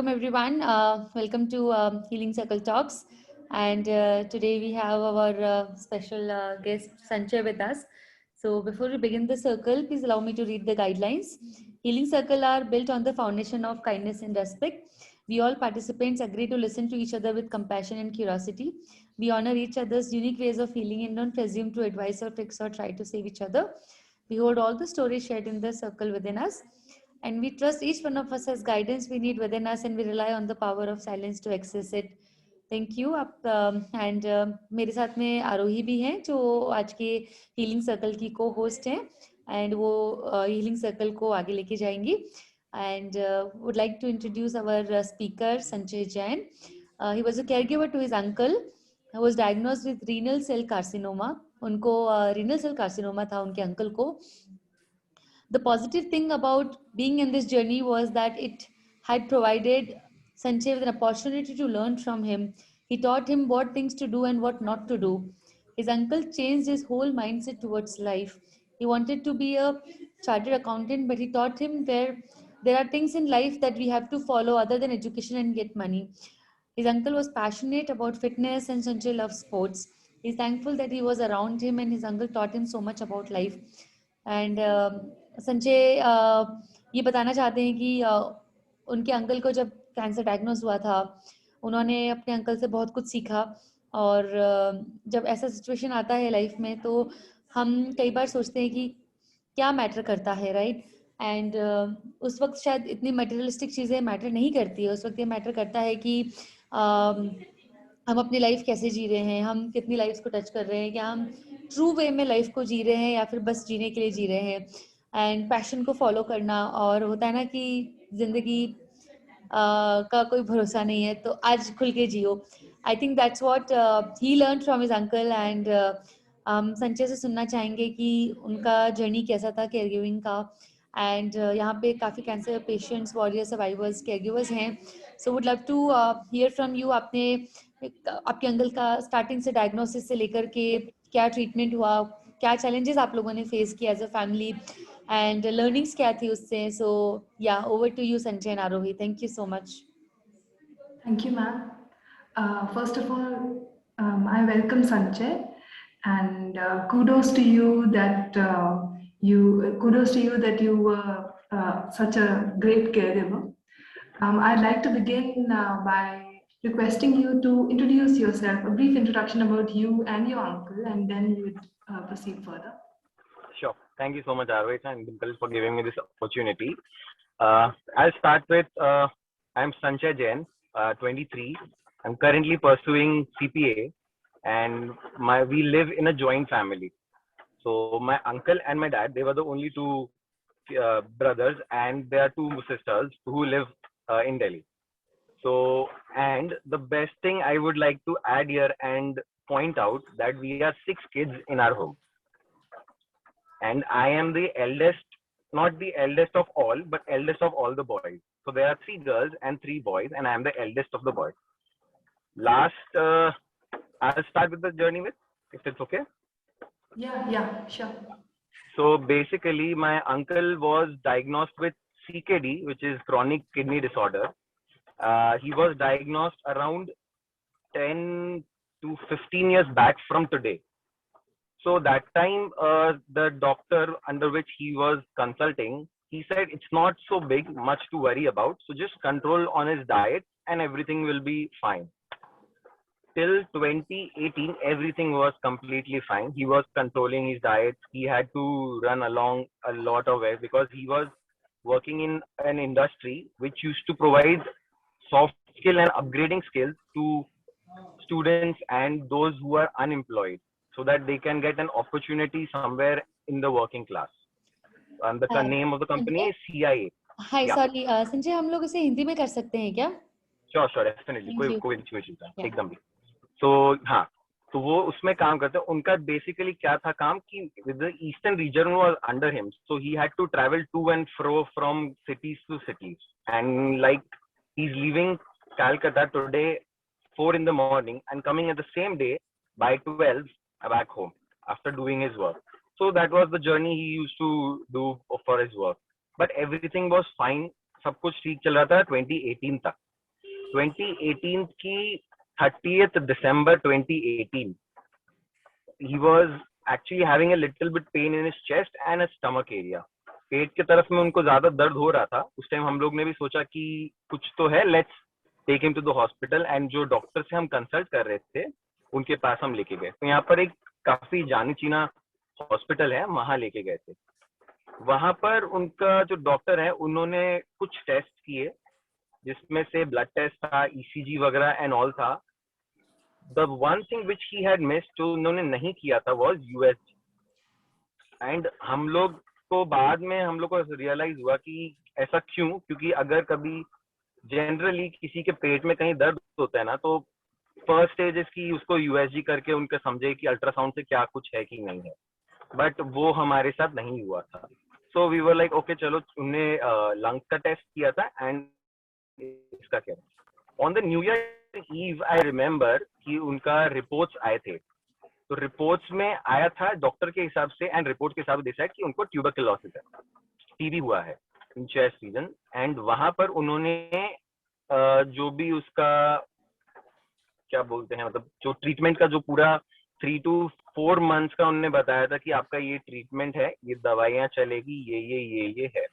Welcome everyone. Welcome to Healing Circle Talks. And today we have our special guest Sanjay with us. So before we begin the circle, please allow me to read the guidelines. Healing Circle are built on the foundation of kindness and respect. We all participants agree to listen to each other with compassion and curiosity. We honor each other's unique ways of healing and don't presume to advise or fix or try to save each other. We hold all the stories shared in the circle within us, and we trust each one of us has guidance we need within us, and we rely on the power of silence to access it. Thank you आप and मेरे साथ में आरोही भी हैं जो आज के healing circle की को होस्ट हैं, एंड वो हीलिंग सर्कल को आगे लेके जाएंगी. And would like to introduce our speaker Sanjay Jain. He was a caregiver to his uncle who was diagnosed with renal cell carcinoma. उनको renal cell carcinoma था उनके अंकल को. The positive thing about being in this journey was that it had provided Sanjay with an opportunity to learn from him. He taught him what things to do and what not to do. His uncle changed his whole mindset towards life. He wanted to be a chartered accountant, but he taught him there are things in life that we have to follow other than education and get money. His uncle was passionate about fitness and Sanjay loved sports. He's thankful that he was around him and his uncle taught him so much about life. And Sanjay ये बताना चाहते हैं कि उनके uncle को जब cancer diagnose हुआ था, उन्होंने अपने अंकल से बहुत कुछ सीखा. और जब ऐसा सिचुएशन आता है लाइफ में तो हम कई बार सोचते हैं कि क्या मैटर करता है, राइट? एंड उस वक्त शायद इतनी मटेरियलिस्टिक चीज़ें मैटर नहीं करती है. उस वक्त ये मैटर करता है कि हम अपनी लाइफ कैसे जी रहे हैं, हम कितनी लाइफ को टच कर रहे हैं, क्या हम ट्रू वे में लाइफ को जी रहे हैं या फिर बस जीने के लिए जी रहे हैं. एंड पैशन को फॉलो करना, और होता है ना कि जिंदगी का कोई भरोसा नहीं है, तो आज खुल के जियो. I think that's what he learn from his uncle. And हम संजय से सुनना चाहेंगे कि उनका जर्नी कैसा था केयर गिविंग का. एंड यहाँ पे काफ़ी cancer patients, warrior, survivors, care givers हैं. So would love to hear from you. आपके अंकल का स्टार्टिंग से डायग्नोसिस से लेकर के क्या ट्रीटमेंट हुआ, क्या चैलेंजेस आप लोगों ने फेस किया as a family, and learnings क्या थी उससे. So yeah over to you Sanjay and Aarohi. Thank you so much. Thank you, ma'am. First of all, I welcome Sanjay, and kudos to you that you were such a great caregiver. I'd like to begin by requesting you to introduce yourself, a brief introduction about you and your uncle, and then we would proceed further. Sure. Thank you so much, Arvind and Dimple, for giving me this opportunity. I'll start with I'm Sanjay Jain, 23. I'm currently pursuing CPA, and we live in a joint family. So my uncle and my dad, they were the only two brothers, and there are two sisters who live in Delhi. So, and the best thing I would like to add here and point out that we are 6 kids in our home, and I am the eldest, not the eldest of all, but eldest of all the boys. So there are 3 girls and 3 boys, and I am the eldest of the boys. Last, I'll start with the journey with, if it's okay. Yeah, sure. So basically, my uncle was diagnosed with CKD, which is chronic kidney disorder. He was diagnosed around 10 to 15 years back from today. So that time, the doctor under which he was consulting, he said it's not so big, much to worry about. So just control on his diet and everything will be fine. Till 2018, everything was completely fine. He was controlling his diet. He had to run along a lot of ways because he was working in an industry which used to provide soft skill and upgrading skills to students and those who are unemployed, so that they can get an opportunity somewhere in the working class. And the name of the company is CIA. Hi sorry Sanjay, हम लोग इसे हिंदी में कर सकते हैं क्या? Sure definitely, कोई चिंता नहीं, एकदम भी. तो हाँ, तो वो उसमें काम करते हैं. उनका बेसिकली क्या था काम कि the eastern region was under him, so he had to travel to and fro from cities to cities, and like he is leaving Calcutta today 4 in the morning and coming at the same day by 12 back home after doing his work. So that was the journey he used to do for his work. But everything was fine. सब कुछ ठीक चल रहा था 2018 तक. 2018 की 30th December 2018 he was actually having a little bit pain in his chest and his stomach area. पेट की तरफ में उनको ज्यादा दर्द हो रहा था. उस टाइम हम लोग ने भी सोचा कि कुछ तो है, let's take him to the hospital. And जो डॉक्टर से हम कंसल्ट कर रहे थे उनके पास हम लेके गए. तो यहाँ पर एक काफी जानी चीना हॉस्पिटल है, वहां लेके गए थे. वहां पर उनका जो डॉक्टर है उन्होंने कुछ टेस्ट किए जिसमें से ब्लड टेस्ट था, ईसीजी वगैरह एंड ऑल था. The one thing which he had missed, जो उन्होंने नहीं किया था, वाज यूएसजी. एंड हम लोग को बाद में हम लोग को रियलाइज हुआ कि ऐसा क्यों, क्योंकि अगर कभी जनरली किसी के पेट में कहीं दर्द होता है ना, तो फर्स्ट स्टेज इसकी उसको यूएसजी करके उनका समझे कि अल्ट्रासाउंड से क्या कुछ है कि नहीं है. बट वो हमारे साथ नहीं हुआ था. So we were like okay चलो, उन्होंने लंग्स का टेस्ट किया था एंड इसका क्या. On the new year eve I remember कि उनका रिपोर्ट्स आए थे. तो रिपोर्ट्स में आया था डॉक्टर के हिसाब से एंड रिपोर्ट के हिसाब से डिसाइड कि उनको ट्यूबरकुलोसिस है, टीबी हुआ है इन चेस्ट रीजन. एंड वहां पर उन्होंने जो भी उसका क्या बोलते हैं, मतलब जो ट्रीटमेंट का जो पूरा 3 to 4 months का उन्होंने बताया था कि आपका ये ट्रीटमेंट है, ये दवाइयाँ चलेगी, ये है.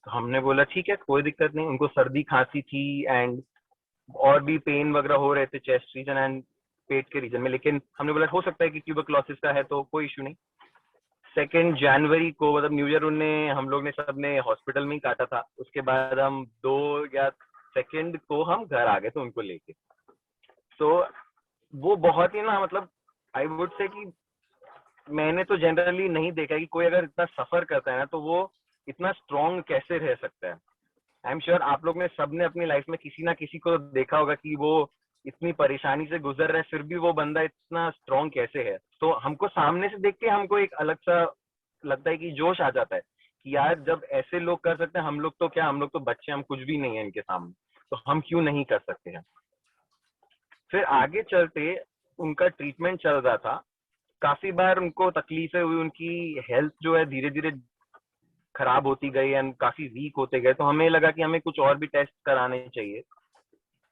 तो हमने बोला ठीक है, कोई दिक्कत नहीं. उनको सर्दी खांसी थी एंड और भी पेन वगैरह हो रहे थे चेस्ट रीजन एंड पेट के रीजन में, लेकिन हमने बोला हो सकता है कि ट्यूबरकुलोसिस का है, तो कोई इशू नहीं. 2 जनवरी को, मतलब न्यू ईयर, उन्हें हम लोग ने सबने हॉस्पिटल में ही काटा था. उसके बाद हम 2 या 2 को हम घर आ गए थे उनको लेके. तो वो बहुत ही ना, मतलब आई वुड से कि मैंने तो जनरली नहीं देखा कि कोई अगर इतना सफर करता है ना, तो वो इतना स्ट्रांग कैसे रह सकता है. आई एम श्योर आप लोग ने सबने अपनी लाइफ में किसी ना किसी को देखा होगा कि वो इतनी परेशानी से गुजर रहा है, फिर भी वो बंदा इतना स्ट्रांग कैसे है. तो हमको सामने से देख के हमको एक अलग सा लगता है कि जोश आ जाता है कि यार जब ऐसे लोग कर सकते हैं, हम लोग तो क्या, हम लोग तो बच्चे, हम कुछ भी नहीं है इनके सामने, तो हम क्यों नहीं कर सकते हैं. फिर आगे चलते उनका ट्रीटमेंट चल रहा था. काफी बार उनको तकलीफें हुई, उनकी हेल्थ जो है धीरे धीरे खराब होती गई एंड काफी वीक होते गए. तो हमें लगा कि हमें कुछ और भी टेस्ट कराने चाहिए.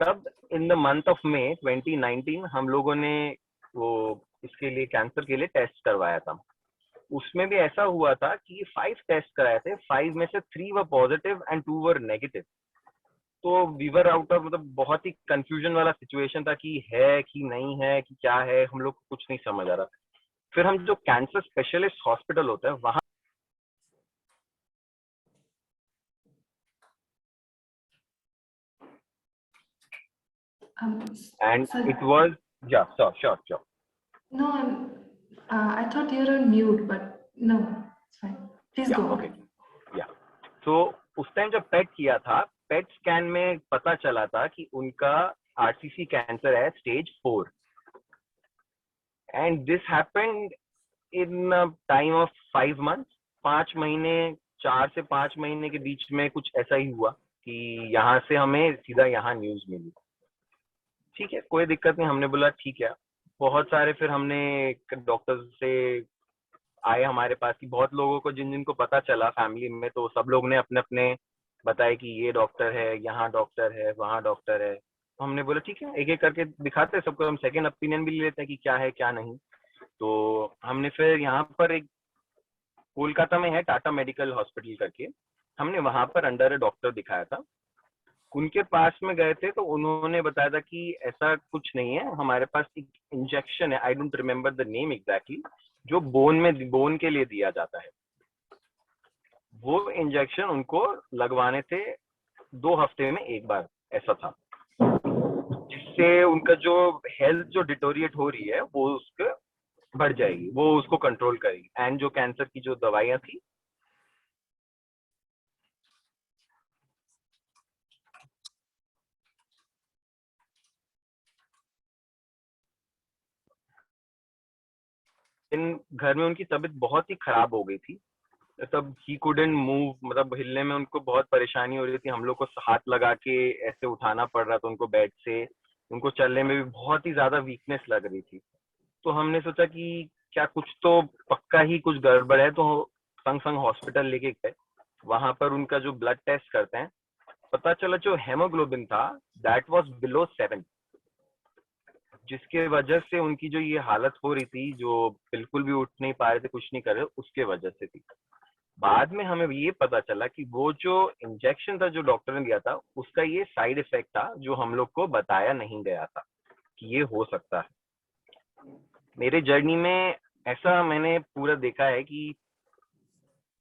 तब in the month of May 2019 हम लोगों ने वो इसके लिए, कैंसर के लिए टेस्ट करवाया था. उसमें भी ऐसा हुआ था कि 5 टेस्ट कराए थे, 5 में से 3 वर पॉजिटिव एंड 2 वर नेगेटिव. तो वी वर आउट ऑफ, मतलब बहुत ही कंफ्यूजन वाला सिचुएशन था कि है कि नहीं है कि क्या है, हम लोग को कुछ नहीं समझ आ रहा. फिर हम जो कैंसर स्पेशलिस्ट हॉस्पिटल होता है वहां, and Sir, it was, yeah, sure. no, I thought you were on mute, but no, it's fine. Please Yeah, go on. okay. Yeah. So उस टाइम जब पेट किया था, पेट स्कैन में पता चला था कि उनका आरसीसी कैंसर है stage 4. And this happened in time of 5 months. 5 महीने, 4 से 5 महीने के बीच में कुछ ऐसा ही हुआ कि यहाँ से हमें सीधा यहाँ न्यूज मिली. ठीक है, कोई दिक्कत नहीं. हमने बोला ठीक है. बहुत सारे फिर हमने डॉक्टर से आए हमारे पास कि बहुत लोगों को जिनको पता चला फैमिली में, तो सब लोग ने अपने अपने बताए कि ये डॉक्टर है, यहाँ डॉक्टर है, वहाँ डॉक्टर है. तो हमने बोला ठीक है, एक एक करके दिखाते हैं सबको, हम सेकंड ओपिनियन भी ले लेते हैं कि क्या है क्या नहीं. तो हमने फिर यहाँ पर एक कोलकाता में है टाटा मेडिकल हॉस्पिटल करके, हमने वहां पर अंडर डॉक्टर दिखाया था. उनके पास में गए थे तो उन्होंने बताया था कि ऐसा कुछ नहीं है, हमारे पास एक इंजेक्शन है, I don't remember the name exactly, जो बोन के लिए दिया जाता है. वो इंजेक्शन उनको लगवाने थे 2 हफ्ते में एक बार, ऐसा था, जिससे उनका जो हेल्थ जो डिटोरिएट हो रही है वो उसके बढ़ जाएगी, वो उसको कंट्रोल करेगी. एंड जो कैंसर की जो दवाइयां थी, इन घर में उनकी तबीयत बहुत ही खराब हो गई थी. तब ही कुडंट मूव, मतलब हिलने में उनको बहुत परेशानी हो रही थी. हम लोग को हाथ लगा के ऐसे उठाना पड़ रहा था उनको बेड से. उनको चलने में भी बहुत ही ज्यादा वीकनेस लग रही थी. तो हमने सोचा कि क्या कुछ तो पक्का ही कुछ गड़बड़ है. तो संग संग हॉस्पिटल लेके गए. वहां पर उनका जो ब्लड टेस्ट करते हैं पता चला जो हेमोग्लोबिन था दैट वाज बिलो 7, जिसके वजह से उनकी जो ये हालत हो रही थी, जो बिल्कुल भी उठ नहीं पा रहे थे, कुछ नहीं कर रहे, उसके वजह से थी। बाद में हमें ये पता चला कि वो जो इंजेक्शन था जो डॉक्टर ने दिया था, उसका ये साइड इफेक्ट था जो हम लोग को बताया नहीं गया था कि ये हो सकता है। मेरे जर्नी में ऐसा मैंने पूरा देखा है कि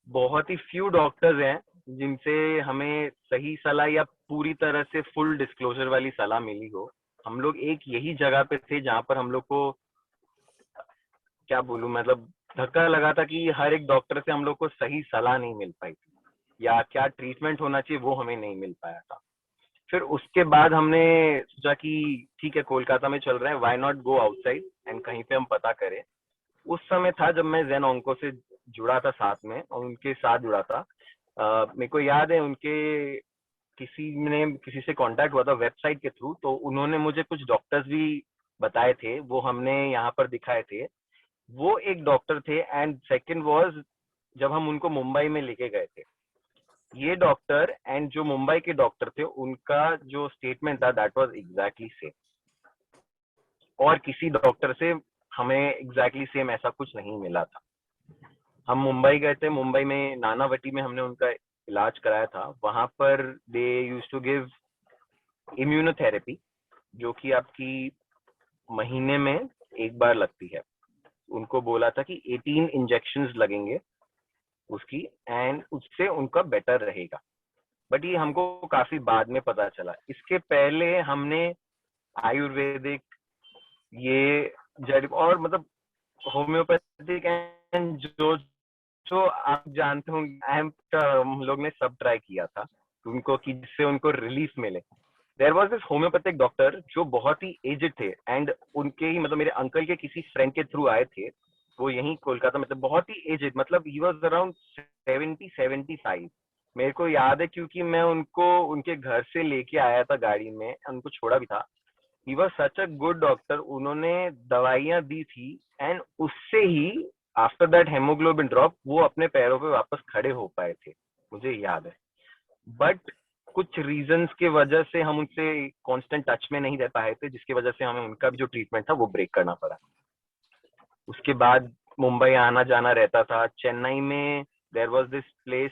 बहुत ही फ्यू डॉक्टर्स हैं जिनसे हमें सही सलाह या पूरी तरह से फुल डिस्क्लोजर वाली सलाह मिली हो। हम लोग एक यही जगह पे थे जहाँ पर हम लोग को, क्या बोलूं, मतलब धक्का लगा था कि हर एक डॉक्टर से हम लोग को सही सलाह नहीं मिल पाई थी, या क्या ट्रीटमेंट होना चाहिए वो हमें नहीं मिल पाया था। फिर उसके बाद हमने सोचा कि ठीक है, कोलकाता में चल रहे हैं, why not go outside and कहीं पे हम पता करें। उस समय था जब मैं जेन ओंको से जुड़ा था साथ में, और उनके साथ जुड़ा था। मेरे को याद है उनके किसी से कांटेक्ट हुआ था वेबसाइट के थ्रू, तो उन्होंने मुझे कुछ डॉक्टर्स भी बताए थे, वो हमने यहाँ पर दिखाए थे। वो एक डॉक्टर थे, एंड सेकंड वाज जब हम उनको मुंबई में लेके गए थे, ये डॉक्टर एंड जो मुंबई के डॉक्टर थे, उनका जो स्टेटमेंट था दैट वाज एग्जैक्टली सेम, और किसी डॉक्टर से हमें एग्जैक्टली सेम ऐसा कुछ नहीं मिला था। हम मुंबई गए थे, मुंबई में नानावटी में हमने उनका इलाज कराया था। वहां पर दे यूज टू गिव इम्यूनोथेरेपी, जो कि आपकी महीने में एक बार लगती है। उनको बोला था कि 18 इंजेक्शंस लगेंगे उसकी, एंड उससे उनका बेटर रहेगा। बट ये हमको काफी बाद में पता चला। इसके पहले हमने आयुर्वेदिक, ये जड़ और मतलब होम्योपैथिक एंड जो जो आप जानते होंगे, हम लोग ने सब ट्राई किया था उनको, कि जिससे उनको रिलीफ मिले। There was this homeopathic doctor जो बहुत ही एजेड थे, एंड उनके ही मतलब मेरे अंकल के किसी फ्रेंड के थ्रू आए थे। वो यहीं कोलकाता में थे, बहुत ही एजेड, मतलब ही वाज अराउंड 70-75। मेरे को याद है क्योंकि मैं उनको उनके घर से लेके आया था गाड़ी में, उनको छोड़ा भी था। He was such a good doctor. उन्होंने दवाइयां दी थी, एंड उससे ही आफ्टर दैट हेमोग्लोबिन ड्रॉप वो अपने पैरों पे वापस खड़े हो पाए थे, मुझे याद है। बट कुछ रीजंस के वजह से हम उनसे कांस्टेंट टच में नहीं रह पाए थे, जिसकी वजह से हमें उनका भी जो ट्रीटमेंट था वो ब्रेक करना पड़ा। उसके बाद मुंबई आना जाना रहता था। चेन्नई में देयर वाज दिस प्लेस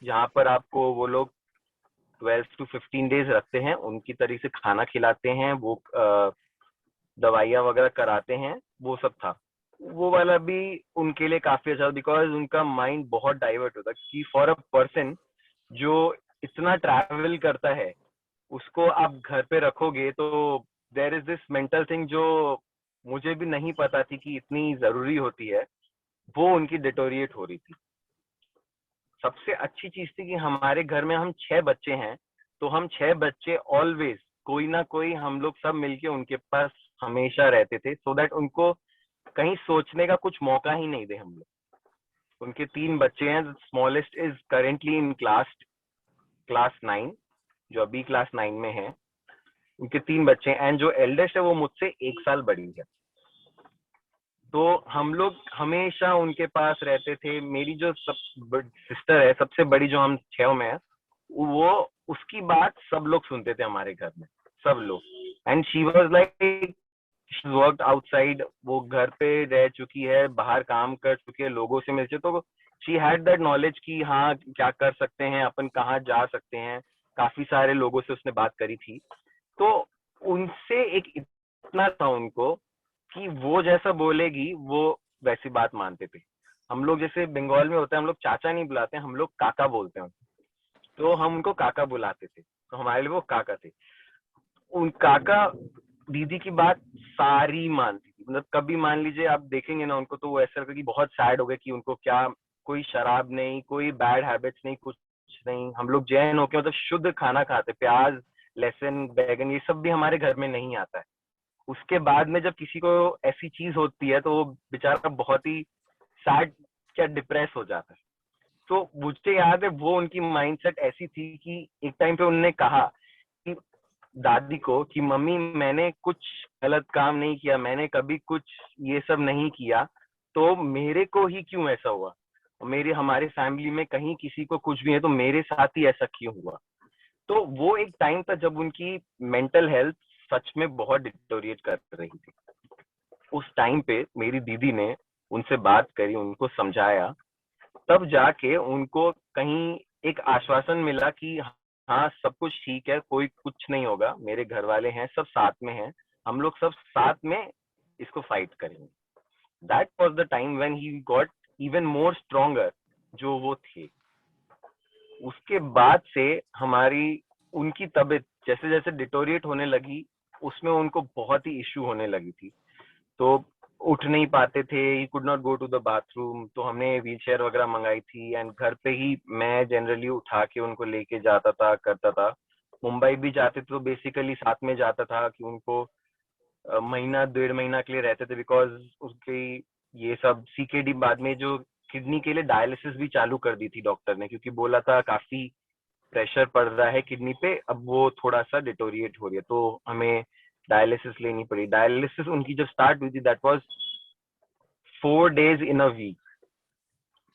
जहाँ पर आपको वो लोग 12 to 15 डेज रखते हैं, उनकी तरीके से खाना खिलाते हैं, वो दवाइयाँ वगैरह कराते हैं, वो सब था। वो वाला भी उनके लिए काफी अच्छा, बिकॉज उनका माइंड बहुत डाइवर्ट होता है। कि फॉर अ पर्सन जो इतना ट्रैवल करता है, उसको आप घर पे रखोगे तो there is this mental thing जो मुझे भी नहीं पता थी कि इतनी जरूरी होती है, वो उनकी डिटोरिएट हो रही थी। सबसे अच्छी चीज थी कि हमारे घर में हम 6 बच्चे हैं, तो हम 6 बच्चे ऑलवेज कोई ना कोई हम लोग सब मिलके उनके पास हमेशा रहते थे, सो दैट उनको कहीं सोचने का कुछ मौका ही नहीं दे हम लोग। उनके 3 बच्चे हैं। Smallest is currently in class 9, जो अभी क्लास 9 में है। उनके 3 बच्चे हैं, एंड जो एल्डेस्ट है वो मुझसे 1 साल बड़ी है। तो हम लोग हमेशा उनके पास रहते थे। मेरी जो सिस्टर है, सबसे बड़ी, जो हम 6 में है, वो उसकी बात सब लोग सुनते थे हमारे घर में, सब लोग। And she was like worked outside, वो घर पे रह चुकी है, बाहर काम कर चुकी है, लोगों से मिलती, तो शी हैड दैट नॉलेज कि हाँ क्या कर सकते हैं अपन, कहाँ जा सकते हैं। काफी सारे लोगों से उसने बात करी थी, तो उनसे एक इतना था उनको कि वो जैसा बोलेगी वो वैसी बात मानते थे। हम लोग जैसे बंगाल में होते हैं, हम लोग चाचा नहीं बुलाते हैं, हम लोग काका बोलते हैं, तो हम उनको काका बुलाते थे, तो हमारे लिए वो काका थे। उन काका दीदी की बात सारी मानती थी। मतलब कभी मान लीजिए आप देखेंगे ना उनको, तो वो ऐसा लगता है कि बहुत सैड हो गए कि उनको क्या, कोई शराब नहीं, कोई बैड हैबिट्स नहीं, कुछ नहीं। हम लोग जैन होके मतलब शुद्ध खाना खाते, प्याज, लहसुन, बैगन, ये सब भी हमारे घर में नहीं आता है। उसके बाद में जब किसी को ऐसी चीज होती है तो वो बेचारा बहुत ही सैड, क्या डिप्रेस हो जाता है। तो मुझे याद है वो उनकी माइंडसेट ऐसी थी कि एक टाइम पे उन्होंने कहा कि दादी को कि मम्मी मैंने कुछ गलत काम नहीं किया, मैंने कभी कुछ ये सब नहीं किया, तो मेरे को ही क्यों ऐसा हुआ, मेरे हमारे फैमिली में कहीं किसी को कुछ भी है तो मेरे साथ ही ऐसा क्यों हुआ। तो वो एक टाइम था जब उनकी मेंटल हेल्थ सच में बहुत डिटोरिएट कर रही थी। उस टाइम पे मेरी दीदी ने उनसे बात करी, उनको समझाया, तब जाके उनको कहीं एक आश्वासन मिला कि हाँ सब कुछ ठीक है, कोई कुछ नहीं होगा, मेरे घर वाले हैं, सब साथ में हैं, हम लोग सब साथ में इसको फाइट करेंगे। That was the time when he got even more stronger जो वो थे। उसके बाद से हमारी उनकी तबीयत जैसे जैसे डिटोरिएट होने लगी, उसमें उनको बहुत ही इश्यू होने लगी थी। तो उठ नहीं पाते थे, he could not go to the bathroom, तो हमने व्हील चेयर वगैरह मंगाई थी एंड घर पे ही मैं जनरली उठा के उनको लेके जाता था, करता था। मुंबई भी जाते तो बेसिकली साथ में जाता था कि उनको महीना 1.5 महीना के लिए रहते थे, बिकॉज उसके ये सब सीकेडी बाद में जो किडनी के लिए डायलिसिस भी चालू कर दी थी डॉक्टर ने, क्योंकि बोला था काफी प्रेशर पड़ रहा है किडनी पे, अब वो थोड़ा सा डिटोरिएट हो रही है, तो हमें डायलिसिस लेनी पड़ी। डायलिसिस उनकी जब स्टार्ट हुई थी that was 4 days in a week,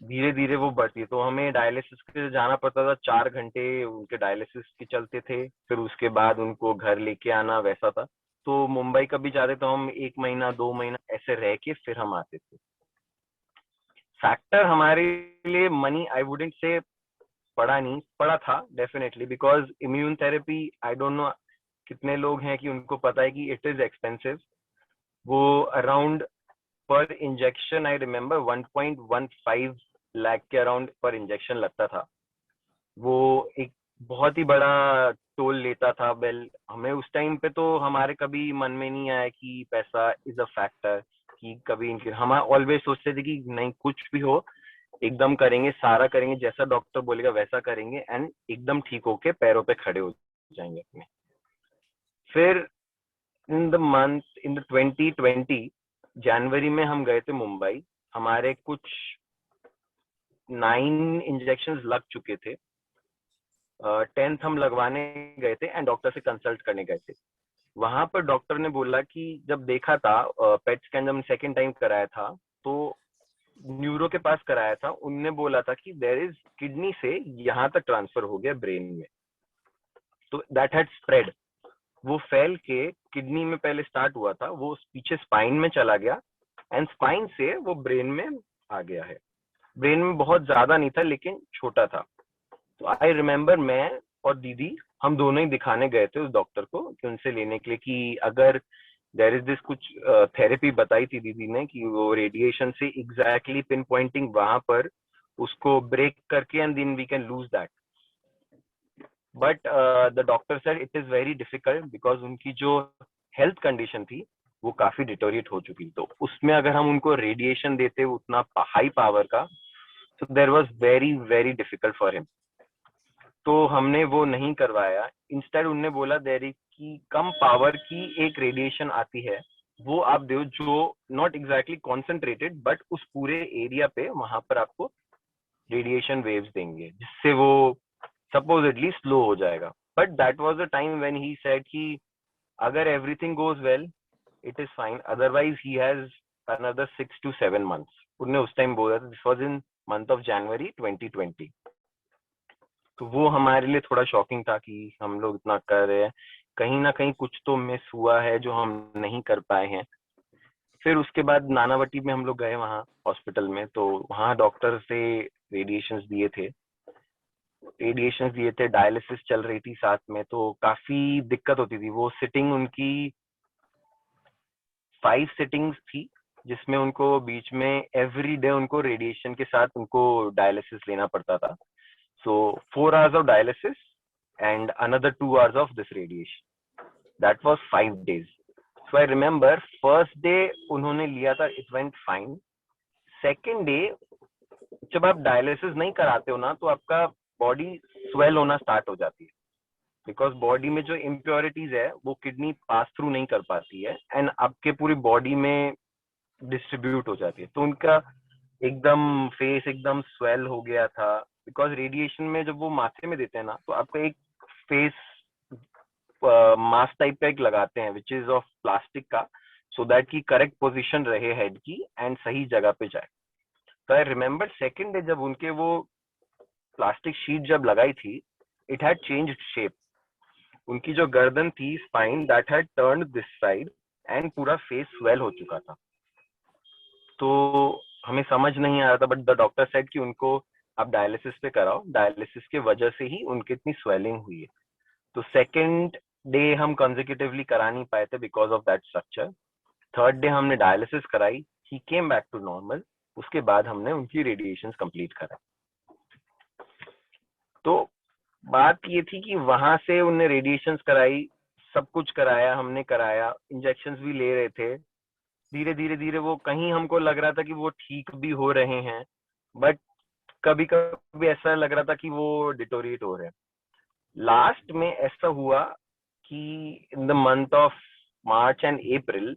धीरे धीरे वो बढ़ती है, तो हमें डायलिसिस के लिए जाना पड़ता था, 4 घंटे उनके डायलिसिस के चलते थे, फिर उसके बाद उनको घर लेके आना, वैसा था। तो मुंबई कभी जाते तो हम 1 महीना 2 महीना ऐसे रह के फिर हम आते थे। फैक्टर हमारे लिए मनी आई वुडेंट से पड़ा था definitely, because immune therapy I don't know कितने लोग हैं कि उनको पता है कि इट इज एक्सपेंसिव। वो अराउंड पर इंजेक्शन आई रिमेम्बर 1.15 लाख के अराउंड पर इंजेक्शन लगता था। वो एक बहुत ही बड़ा टोल लेता था। वेल हमें उस टाइम पे तो हमारे कभी मन में नहीं आया कि पैसा इज अ फैक्टर, कि कभी हम ऑलवेज सोचते थे कि नहीं कुछ भी हो एकदम करेंगे, सारा करेंगे, जैसा डॉक्टर बोलेगा वैसा करेंगे एंड एकदम ठीक होके पैरों पे खड़े हो जाएंगे अपने। फिर इन द 2020 जनवरी में हम गए थे मुंबई। हमारे कुछ 9 इंजेक्शन लग चुके थे, 10th हम लगवाने गए थे एंड डॉक्टर से कंसल्ट करने गए थे। वहां पर डॉक्टर ने बोला कि जब देखा था पेट स्कैन जब सेकेंड टाइम कराया था तो न्यूरो के पास कराया था, उनने बोला था कि देयर इज किडनी से यहाँ तक ट्रांसफर हो गया ब्रेन में। तो दैट हैड स्प्रेड, वो फैल के किडनी में पहले स्टार्ट हुआ था, वो पीछे स्पाइन में चला गया एंड स्पाइन से वो ब्रेन में आ गया है। ब्रेन में बहुत ज्यादा नहीं था लेकिन छोटा था। तो आई रिमेम्बर मैं और दीदी हम दोनों ही दिखाने गए थे उस डॉक्टर को कि उनसे लेने के लिए कि अगर देयर इज दिस कुछ थेरेपी बताई थी दीदी ने कि वो रेडिएशन से एग्जैक्टली पिन पॉइंटिंग वहां पर उसको ब्रेक करके and then we can lose that. But the doctor said it is very difficult because उनकी जो हेल्थ कंडीशन थी वो काफी डिटोरिएट हो चुकी, तो उसमें अगर हम उनको रेडिएशन देते उतना हाई पावर का, तो there was very very difficult for him. तो हमने वो नहीं करवाया। इंस्टेड उनने बोला देयर इज की कम पावर की एक रेडिएशन आती है, वो आप दो जो नॉट एग्जैक्टली कॉन्सेंट्रेटेड बट उस पूरे एरिया पे वहां पर आपको रेडिएशन वेव्स देंगे जिससे वो सपोजिटली स्लो हो जाएगा। But that was the time when he said कि अगर everything goes well it is fine, otherwise he has another 6 to 7 months। उन्होंने उस टाइम बोला था, this was in month of January 2020। तो वो हमारे लिए थोड़ा शॉकिंग था कि हम लोग इतना कर रहे हैं, कहीं ना कहीं कुछ तो मिस हुआ है जो हम नहीं कर पाए हैं। फिर उसके बाद नानावटी में हम लोग गए वहाँ हॉस्पिटल में, तो वहाँ डॉक्टर से रेडिएशंस दिए थे, डायलिसिस चल रही थी साथ में, तो काफी दिक्कत होती थी। वो सिटिंग उनकी 5 सिटिंग्स थी जिसमें उनको बीच में एवरी डे उनको रेडिएशन के साथ उनको डायलिसिस लेना पड़ता था। So 4 hours of dialysis and another 2 hours of this radiation. That was 5 days. So I remember first day उन्होंने लिया था, it went fine. Second day जब आप डायलिसिस नहीं कराते हो ना तो आपका बॉडी स्वेल होना स्टार्ट हो जाती है, बिकॉज बॉडी में जो इम्प्योरिटीज है वो किडनी पास थ्रू नहीं कर पाती है एंड आपके पूरी बॉडी में डिस्ट्रीब्यूट हो जाती है। तो उनका एकदम फेस एकदम स्वेल हो गया था, बिकॉज रेडिएशन में जब वो माथे में देते हैं ना तो आपका एक फेस मास्क टाइप का एक लगाते हैं विच इज ऑफ प्लास्टिक का, सो दैट की करेक्ट पोजीशन रहे हेड की एंड सही जगह पे जाए। तो आई रिमेम्बर सेकेंड डे जब उनके वो प्लास्टिक शीट जब लगाई थी, इट हैड चेंज्ड शेप, उनकी जो गर्दन थी, spine, that had turned this side and पूरा फेस स्वेल हो चुका था। तो हमें समझ नहीं आ रहा था, बट द डॉक्टर सेड कि उनको आप डायलिसिस पे कराओ, डायलिसिस के वजह से ही उनकी इतनी स्वेलिंग हुई है। तो सेकेंड डे हम कंसेक्यूटिवली करा नहीं पाए थे because of that structure. Third day हमने डायलिसिस कराई, ही केम बैक टू नॉर्मल। उसके बाद हमने उनकी रेडिएशन कंप्लीट कराई। तो बात ये थी कि वहां से उन्हें रेडिएशन कराई, सब कुछ कराया, हमने कराया, इंजेक्शन भी ले रहे थे। धीरे धीरे धीरे वो कहीं हमको लग रहा था कि वो ठीक भी हो रहे हैं, बट कभी कभी ऐसा लग रहा था कि वो डिटोरिएट हो रहे हैं। लास्ट में ऐसा हुआ कि इन the month of March and अप्रैल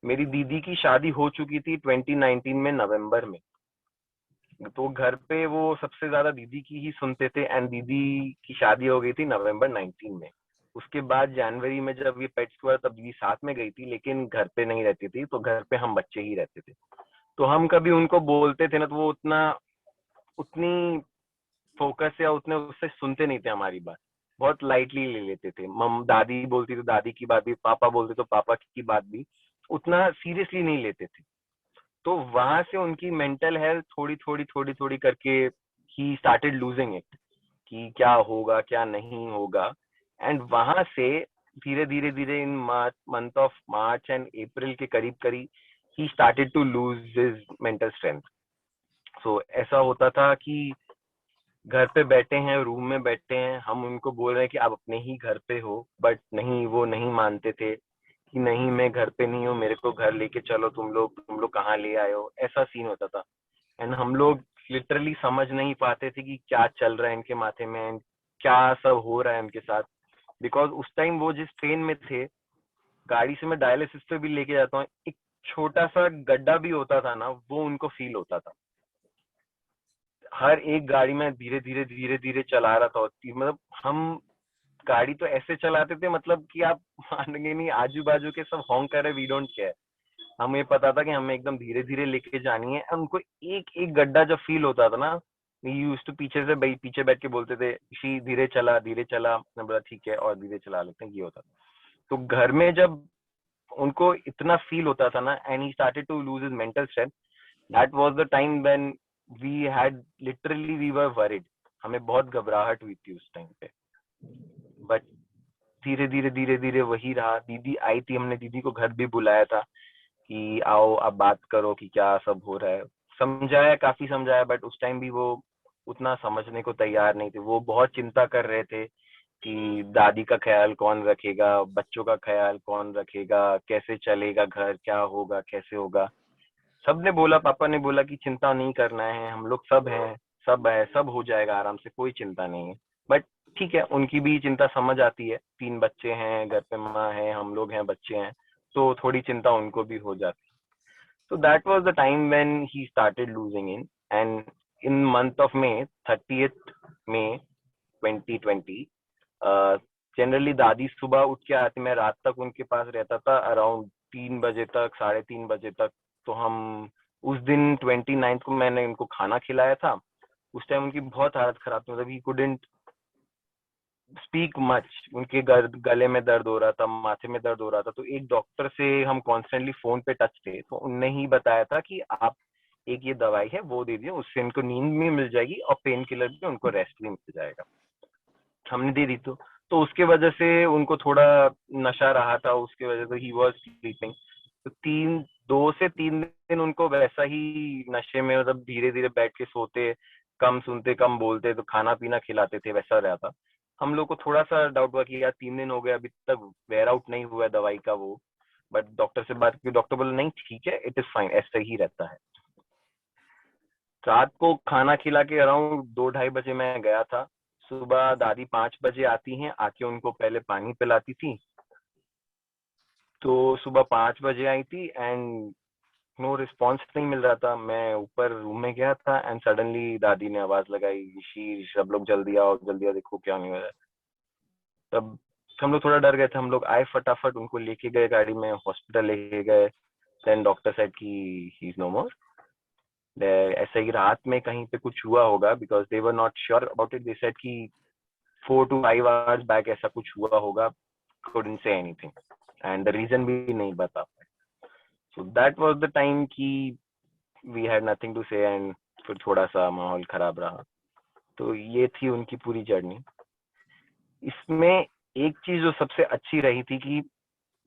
मेरी दीदी की शादी हो चुकी थी 2019 में नवंबर में। तो घर पे वो सबसे ज्यादा दीदी की ही सुनते थे, एंड दीदी की शादी हो गई थी नवंबर 19 में। उसके बाद जनवरी में जब ये पेट्स हुआ तब दीदी साथ में गई थी, लेकिन घर पे नहीं रहती थी, तो घर पे हम बच्चे ही रहते थे। तो हम कभी उनको बोलते थे ना, तो वो उतनी फोकस या उतने उससे सुनते नहीं थे हमारी बात, बहुत लाइटली ले लेते थे। मम दादी बोलती तो दादी की बात भी, पापा बोलते तो पापा की बात भी उतना सीरियसली नहीं लेते थे। तो वहां से उनकी मेंटल हेल्थ थोड़ी थोड़ी थोड़ी थोड़ी करके ही स्टार्टेड लूजिंग इट, कि क्या होगा क्या नहीं होगा। एंड वहां से धीरे धीरे धीरे in month of March and April के करीब करीब ही started to lose his mental strength. So ऐसा होता था कि घर पे बैठे हैं, रूम में बैठे हैं, हम उनको बोल रहे हैं कि आप अपने ही घर पे हो, बट नहीं, वो नहीं मानते थे कि नहीं मैं घर पे नहीं हूँ, मेरे को घर लेके चलो, तुम लोग कहाँ ले आए हो, ऐसा सीन होता था। एंड हम लोग लिटरली समझ नहीं पाते थे कि क्या चल रहा है इनके माथे में एंड क्या सब हो रहा है इनके साथ। बिकॉज उस टाइम वो जिस ट्रेन में थे, गाड़ी से मैं डायलिसिस पे भी लेके जाता हूँ, एक छोटा सा गड्ढा भी होता था ना, वो उनको फील होता था। हर एक गाड़ी में धीरे धीरे धीरे धीरे चला रहा था, मतलब हम गाड़ी तो ऐसे चलाते थे, मतलब कि आप मानेंगे नहीं, आजू बाजू के सब हॉन्क कर रहे, वी डोंट केयर। हमें पता था कि हमें एकदम धीरे धीरे लेके जानी है। उनको एक एक गड्ढा जब फील होता था ना, यूज टू पीछे बैठ के बोलते थे, शी धीरे चला धीरे चला। मैं बोला ठीक है, और धीरे चला लेते हैं, ये होता था। तो घर में जब उनको इतना फील होता था ना, and he started to lose his mental strength, that was the time when we were worried. हमें बहुत घबराहट हुई थी उस टाइम पे। बट धीरे धीरे धीरे धीरे वही रहा। दीदी आई थी, हमने दीदी को घर भी बुलाया था कि आओ आप बात करो कि क्या सब हो रहा है। समझाया, काफी समझाया, बट उस टाइम भी वो उतना समझने को तैयार नहीं थे। वो बहुत चिंता कर रहे थे कि दादी का ख्याल कौन रखेगा, बच्चों का ख्याल कौन रखेगा, कैसे चलेगा घर, क्या होगा कैसे होगा। सबने बोला, पापा ने बोला कि चिंता नहीं करना है, हम लोग सब हैं, सब हो जाएगा आराम से, कोई चिंता नहीं है। बट ठीक है, उनकी भी चिंता समझ आती है, 3 बच्चे हैं घर पे, माँ है, हम लोग हैं, बच्चे हैं, तो थोड़ी चिंता उनको भी हो जाती है। So that was the time when he started losing in, and in month of May, 30th May 2020, generally दादी सुबह उठ के आती, मैं रात तक उनके पास रहता था, अराउंड 3 बजे तक, 3:30 बजे तक। तो हम उस दिन 29th को मैंने उनको खाना खिलाया था। उस टाइम उनकी बहुत हालत खराब थी, मतलब ही कुडंट स्पीक मच। उनके गले में दर्द हो रहा था, माथे में दर्द हो रहा था। तो एक डॉक्टर से हम कॉन्स्टेंटली फोन पे टच थे, तो उनने ही बताया था कि आप एक ये दवाई है वो दे दिए, उससे इनको नींद भी मिल जाएगी और पेन किलर भी, उनको रेस्ट भी मिल जाएगा। हमने दे दी। तो उसके वजह से उनको थोड़ा नशा रहा था, उसके वजह से ही वॉज स्लीपिंग। तो 2 से 3 दिन उनको वैसा ही नशे में, मतलब धीरे धीरे बैठ के सोते, कम सुनते, कम बोलते, तो खाना पीना खिलाते थे, वैसा रहा था। हम लोग को थोड़ा सा डाउट हुआ कि यार 3 दिन हो गए, अभी तक वेयर आउट नहीं हुआ है दवाई का वो। बट डॉक्टर से बात की, डॉक्टर बोला नहीं ठीक है, इट इज फाइन, ऐसा ही रहता है। रात को खाना खिला के अराउंड 2-2:30 बजे मैं गया था। सुबह दादी 5 बजे आती हैं, आके उनको पहले पानी पिलाती थी। तो सुबह 5 बजे आई थी एंड नो रिस्पॉन्स नहीं मिल रहा था। मैं ऊपर रूम में गया था एंड सडनली दादी ने आवाज लगाई, शीश सब लोग जल्दी आओ, जल्दी आओ, देखो क्या नहीं हो रहा है। तब हम लोग थोड़ा डर गए थे, हम लोग आए, फटाफट उनको लेके गए, गाड़ी में हॉस्पिटल लेके गए। देन डॉक्टर सेड कि ही इज नो मोर। ऐसे ही रात में कहीं पे कुछ हुआ होगा, because they were not sure about it. They said कि 4 to 5 hours back ऐसा कुछ हुआ होगा, couldn't say anything and the reason भी नहीं बता पाए. So that was the time कि we had nothing to say and फिर थोड़ा सा माहौल खराब रहा. तो ये थी उनकी पूरी जर्नी. इसमें एक चीज जो सबसे अच्छी रही थी कि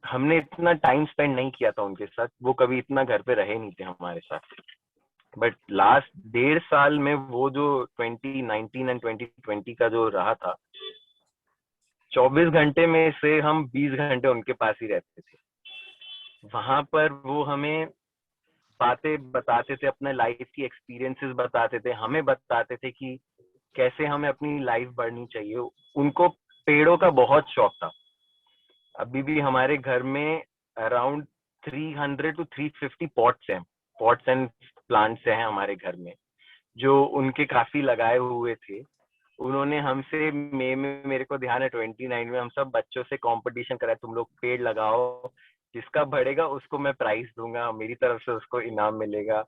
हमने इतना टाइम स्पेंड नहीं किया था उनके साथ, वो कभी इतना घर पे रहे नहीं थे हमारे साथ. बट लास्ट 1.5 साल में वो जो 2019 एंड 2020 का जो रहा था, 24 घंटे में से हम 20 घंटे उनके पास ही रहते थे. वहां पर वो हमें बातें बताते थे, अपने लाइफ की एक्सपीरियंसेस बताते थे, हमें बताते थे कि कैसे हमें अपनी लाइफ बढ़नी चाहिए. उनको पेड़ों का बहुत शौक था. अभी भी हमारे घर में around 300 to 350 pots and plants हैं हमारे घर में, जो उनके काफी लगाए हुए थे. उन्होंने हमसे मई में, मेरे को ध्यान है 29 में, हम सब बच्चों से कंपटीशन कराया, तुम लोग पेड़ लगाओ, जिसका बढ़ेगा उसको मैं प्राइज दूंगा, मेरी तरफ से उसको इनाम मिलेगा.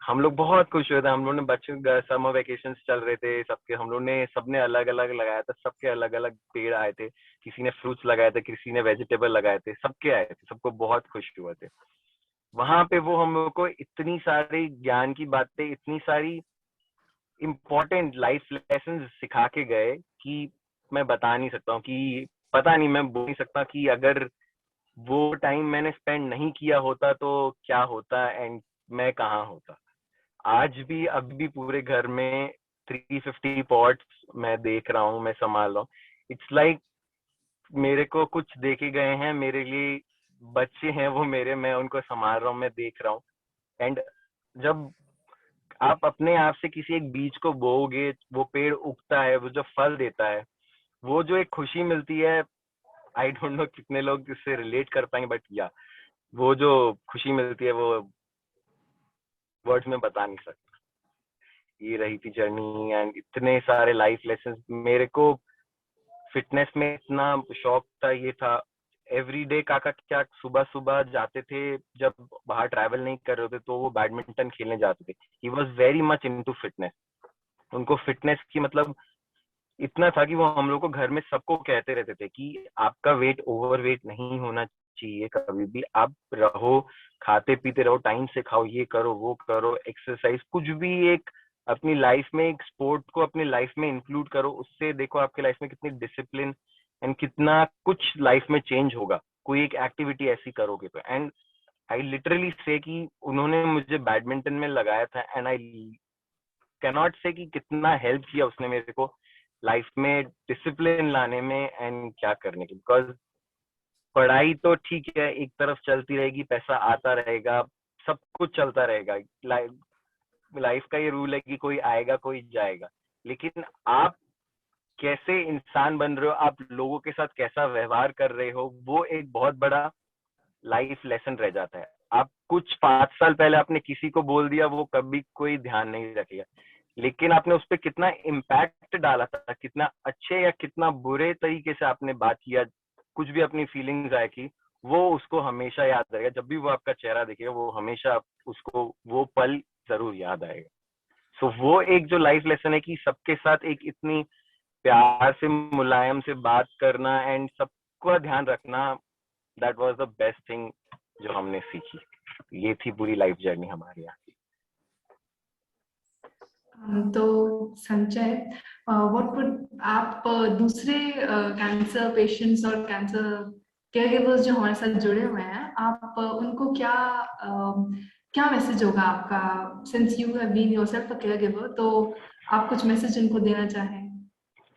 हम लोग बहुत खुश हुए थे. हम लोग ने बच्चों, समर वेकेशन चल रहे थे सबके, हम लोग ने सबने अलग अलग लगाया था. सबके अलग अलग पेड़ आए थे, किसी ने फ्रूट्स लगाए थे, किसी ने वेजिटेबल लगाए थे, सबके आए थे. सबको बहुत खुश हुए थे. वहां पे वो हम लोग को इतनी सारी ज्ञान की बातें, इतनी सारी इम्पोर्टेंट लाइफ लेसन सिखा के गए कि मैं बता नहीं सकता हूँ. कि पता नहीं, मैं बोल नहीं सकता कि अगर वो टाइम मैंने स्पेंड नहीं किया होता तो क्या होता एंड मैं कहाँ होता. आज भी अभी भी पूरे घर में 350 पॉट्स मैं देख रहा हूँ, मैं संभाल रहा हूँ. इट्स लाइक मेरे को कुछ देके गए हैं, मेरे लिए बच्चे हैं वो मेरे, मैं उनको संभाल रहा हूँ, मैं देख रहा हूँ. एंड जब आप अपने आप से किसी एक बीज को बोओगे, वो पेड़ उगता है, वो जो फल देता है, वो जो एक खुशी मिलती है, आई डोंट नो कितने लोग इससे रिलेट कर पाएंगे, बट या वो जो खुशी मिलती है वो वर्ड्स में बता नहीं सकता. ये रही थी जर्नी एंड इतने सारे लाइफ लेसन. मेरे को फिटनेस में इतना शौक था, ये था एवरीडे. काका क्या सुबह सुबह जाते थे, जब बाहर ट्रैवल नहीं कर रहे थे तो वो बैडमिंटन खेलने जाते थे. He was very much into fitness. उनको फिटनेस की मतलब इतना था कि वो हम लोग को घर में सबको कहते रहते थे कि आपका वेट ओवर वेट नहीं होना चाहिए कभी भी. आप रहो, खाते पीते रहो, टाइम से खाओ, ये करो वो करो, एक्सरसाइज, कुछ भी एक अपनी लाइफ में एक स्पोर्ट को अपनी लाइफ में इंक्लूड करो. उससे देखो आपकी लाइफ में कितनी डिसिप्लिन एंड कितना कुछ लाइफ में चेंज होगा, कोई एक एक्टिविटी ऐसी करोगे तो. एंड आई लिटरली से कि उन्होंने मुझे बैडमिंटन में लगाया था एंड आई कैन नॉट से कि कितना हेल्प किया उसने मेरे को लाइफ में डिसिप्लिन लाने में एंड क्या करने की. बिकॉज पढ़ाई तो ठीक है, एक तरफ चलती रहेगी, पैसा आता रहेगा, सब कुछ चलता रहेगा. लाइफ का ये रूल है कि कोई आएगा कोई जाएगा, लेकिन आप कैसे इंसान बन रहे हो, आप लोगों के साथ कैसा व्यवहार कर रहे हो, वो एक बहुत बड़ा लाइफ लेसन रह जाता है. आप कुछ 5 साल पहले आपने किसी को बोल दिया, वो कभी कोई ध्यान नहीं रखेगा, लेकिन आपने उस पर कितना इम्पैक्ट डाला था, कितना अच्छे या कितना बुरे तरीके से आपने बात किया, कुछ भी अपनी फीलिंग्स आए की, वो उसको हमेशा याद रहेगा. जब भी वो आपका चेहरा देखेगा, वो हमेशा उसको वो पल जरूर याद आएगा. सो वो एक जो लाइफ लेसन है कि सबके साथ एक इतनी प्यार से, मुलायम से बात करना एंड सबका ध्यान रखना, that was the best thing जो हमने सीखी. ये थी पूरी लाइफ जर्नी हमारी यहाँ की. तो संचय, व्हाट वुड आप दूसरे कैंसर पेशेंट्स और कैंसर केयरगिवर्स जो हमारे साथ जुड़े हुए हैं, आप उनको क्या क्या मैसेज होगा आपका, since you have been yourself a caregiver, तो आप कुछ मैसेज उनको देना चाहें?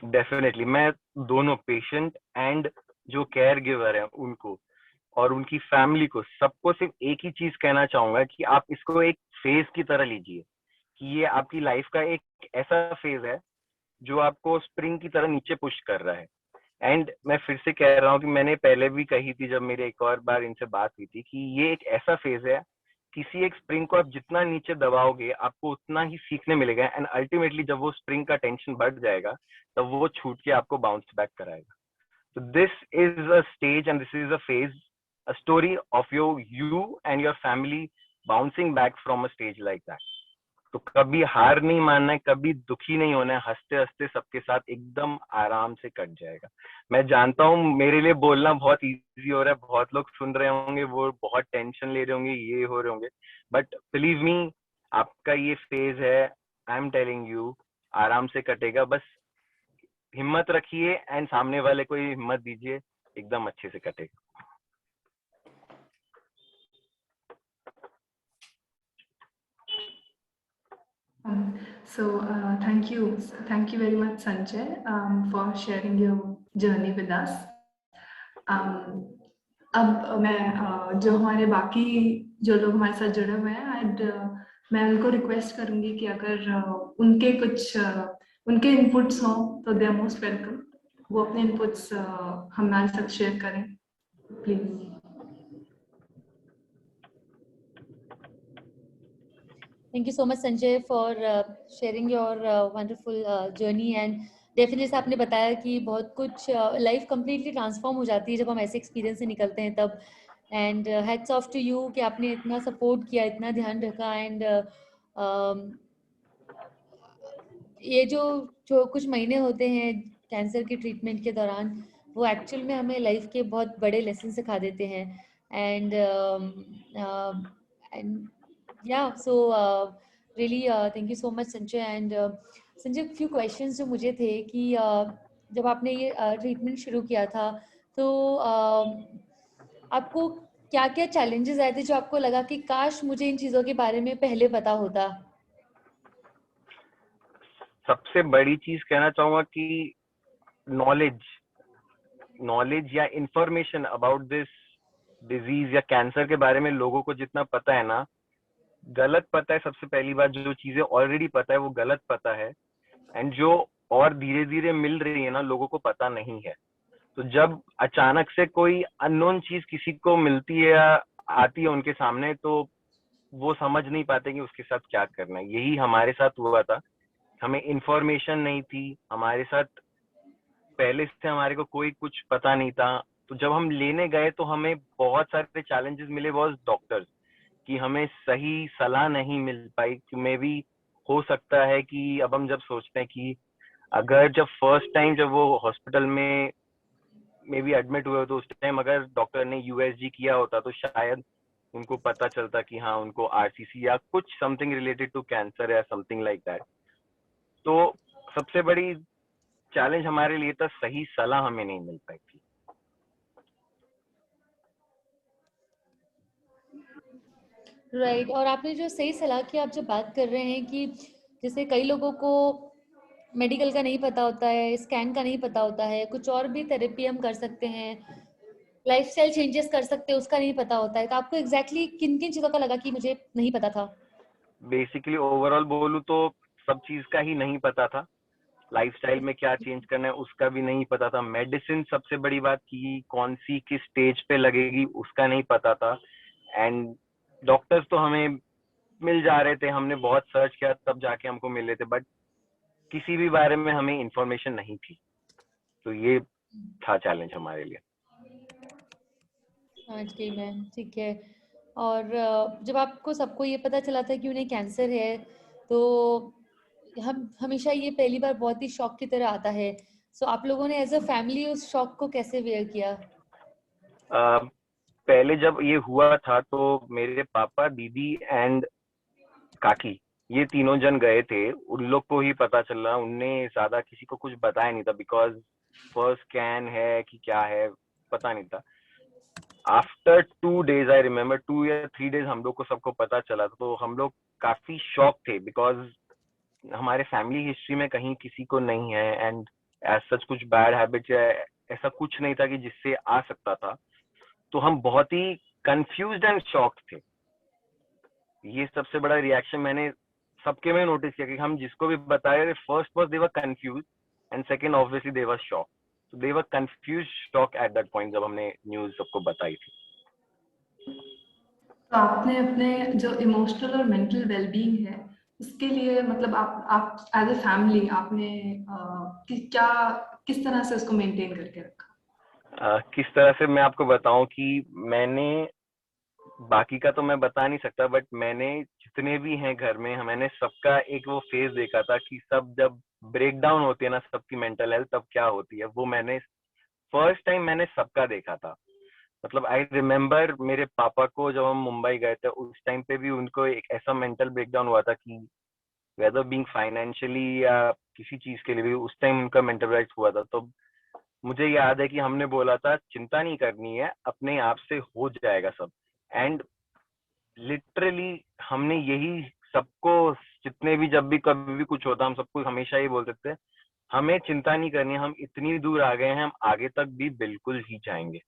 डेफिनेटली मैं दोनों पेशेंट एंड जो केयर गिवर है उनको और उनकी फैमिली को, सबको सिर्फ एक ही चीज कहना चाहूंगा कि आप इसको एक फेज की तरह लीजिए, कि ये आपकी लाइफ का एक ऐसा फेज है जो आपको स्प्रिंग की तरह नीचे पुश कर रहा है. एंड मैं फिर से कह रहा हूँ कि मैंने पहले भी कही थी जब मेरे एक और बार इनसे बात हुई थी, कि ये एक ऐसा फेज है, किसी एक स्प्रिंग को आप जितना नीचे दबाओगे आपको उतना ही सीखने मिलेगा. एंड अल्टीमेटली जब वो स्प्रिंग का टेंशन बढ़ जाएगा, तब वो छूट के आपको बाउंस बैक कराएगा. So this is a stage and this is a phase, a story of you and your family bouncing back from a stage like that. तो कभी हार नहीं मानना है, कभी दुखी नहीं होना है, हंसते हंसते सबके साथ एकदम आराम से कट जाएगा। मैं जानता हूँ मेरे लिए बोलना बहुत इजी हो रहा है, बहुत लोग सुन रहे होंगे, वो बहुत टेंशन ले रहे होंगे, ये हो रहे होंगे, बट बिलीव मी, आपका ये फेज है, आई एम टेलिंग यू, आराम से कटेगा। बस हिम्मत रखिए एंड सामने वाले को हिम्मत दीजिए, एकदम अच्छे से कटेगा। Thank you very much, Sanjay, for sharing your journey with us. अब मैं जो हमारे बाकी जो लोग हमारे साथ जुड़े हुए हैं, मैं उनको रिक्वेस्ट करूंगी कि अगर उनके कुछ उनके इनपुट्स हों तो दे आर मोस्ट वेलकम, वो अपने इनपुट्स हमारे साथ शेयर करें please. Thank you so much, Sanjay, for sharing your wonderful journey and definitely आपने बताया कि बहुत कुछ लाइफ कम्प्लीटली ट्रांसफॉर्म हो जाती है जब हम ऐसे एक्सपीरियंस से निकलते हैं तब। And hats off to you कि आपने इतना सपोर्ट किया, इतना ध्यान रखा। एंड ये जो कुछ महीने होते हैं कैंसर के ट्रीटमेंट के दौरान, वो एक्चुअल में हमें लाइफ के बहुत बड़े लेसन सिखा देते हैं। एंड या so really thank you so much Sanjay. And Sanjay, few questions जो मुझे थे कि जब आपने ये ट्रीटमेंट शुरू किया था तो आपको क्या क्या चैलेंजेस आए थे जो आपको लगा कि काश मुझे इन चीज़ों के बारे में पहले पता होता? सबसे बड़ी चीज कहना चाहूंगा कि नॉलेज या इंफॉर्मेशन अबाउट दिस डिजीज या कैंसर के बारे में लोगों को जितना पता है ना, गलत पता है। सबसे पहली बात, जो चीजें ऑलरेडी पता है वो गलत पता है, एंड जो और धीरे धीरे मिल रही है ना, लोगों को पता नहीं है। तो जब अचानक से कोई अननोन चीज किसी को मिलती है या आती है उनके सामने, तो वो समझ नहीं पाते कि उसके साथ क्या करना है। यही हमारे साथ हुआ था, हमें इंफॉर्मेशन नहीं थी, हमारे साथ पहले से हमारे को कोई कुछ पता नहीं था। तो जब हम लेने गए तो हमें बहुत सारे चैलेंजेस मिले वॉज डॉक्टर्स, कि हमें सही सलाह नहीं मिल पाई। कि मे भी हो सकता है कि अब हम जब सोचते हैं कि अगर जब फर्स्ट टाइम जब वो हॉस्पिटल में मे बी एडमिट हुए तो उस टाइम अगर डॉक्टर ने यूएसजी किया होता तो शायद उनको पता चलता कि हाँ उनको आरसीसी या कुछ समथिंग रिलेटेड टू कैंसर या समथिंग लाइक दैट। तो सबसे बड़ी चैलेंज हमारे लिए था, सही सलाह हमें नहीं मिल पाई थी। राइट। और आपने जो सही सलाह की आप जब बात कर रहे हैं कि जैसे कई लोगों को मेडिकल का नहीं पता होता है, स्कैन का नहीं पता होता है, कुछ और भी थेरेपी हम कर सकते हैं, लाइफस्टाइल चेंजेस कर सकते हैं, उसका नहीं पता होता है। तो आपको एग्जैक्टली किन किन चीज़ों का लगा कि मुझे नहीं पता था? बेसिकली ओवरऑल बोलूं तो सब चीज का ही नहीं पता था। लाइफस्टाइल में क्या चेंज करना है उसका भी नहीं पता था। मेडिसिन, सबसे बड़ी बात की कौन सी किस स्टेज पे लगेगी उसका नहीं पता था। एंड डॉक्टर्स तो हमें मिल जा रहे थे, हमने बहुत सर्च किया तब जाके हमको मिले थे, बट किसी भी बारे में हमें इंफॉर्मेशन नहीं थी। तो ये था चैलेंज हमारे लिए। समझ गई मैं, ठीक है। और जब आपको सबको ये पता चला था कि उन्हें कैंसर है, तो हम हमेशा ये पहली बार बहुत ही शॉक की तरह आता है। सो आप लोगों ने एज अ फैमिली उस शॉक को कैसे वेयर किया? पहले जब ये हुआ था तो मेरे पापा, दीदी एंड काकी, ये तीनों जन गए थे। उन लोग को ही पता चला, उनने ज्यादा किसी को कुछ बताया नहीं था, बिकॉज फर्स्ट स्कैन है कि क्या है पता नहीं था। आफ्टर 2 days, आई रिमेम्बर 2 या 3 days हम लोग को सबको पता चला, तो हम लोग काफी शॉक थे, बिकॉज हमारे फैमिली हिस्ट्री में कहीं किसी को नहीं है, एंड एज सच कुछ बैड हैबिट या ऐसा कुछ नहीं था कि जिससे आ सकता था। तो हम बहुत ही कंफ्यूज्ड एंड शॉक्ड थे। ये सबसे बड़ा रिएक्शन मैंने सबके में नोटिस किया कि हम जिसको भी बताए, first was they were confuse and second obviously they were shock. तो they were confuse shock at that point जब हमने न्यूज सबको बताई थी। तो आपने अपने जो इमोशनल और मेंटल वेलबींग है उसके लिए, मतलब आप एज अ फैमिली आपने किस तरह से उसको मेंटेन करके रखा? किस तरह से मैं आपको बताऊं कि मैंने बाकी का तो मैं बता नहीं सकता, बट मैंने जितने भी हैं घर में, मैंने सबका एक वो फेज देखा था कि सब जब ब्रेक डाउन होती है ना सबकी मेंटल हेल्थ, तब क्या होती है, वो मैंने फर्स्ट टाइम मैंने सबका देखा था। मतलब आई रिमेम्बर मेरे पापा को जब हम मुंबई गए थे उस टाइम पे भी उनको एक ऐसा मेंटल ब्रेकडाउन हुआ था कि वेदर बीइंग फाइनेंशियली या किसी चीज के लिए भी उस टाइम उनका मेंटल ब्रेक हुआ था। तो मुझे याद है कि हमने बोला था चिंता नहीं करनी है, अपने आप से हो जाएगा सब। एंड लिटरली हमने यही सबको, जितने भी जब भी कभी भी कुछ होता हम सबको हमेशा ये बोलते थे, हमें चिंता नहीं करनी, हम इतनी दूर आ गए हैं, हम आगे तक भी बिल्कुल ही जाएंगे।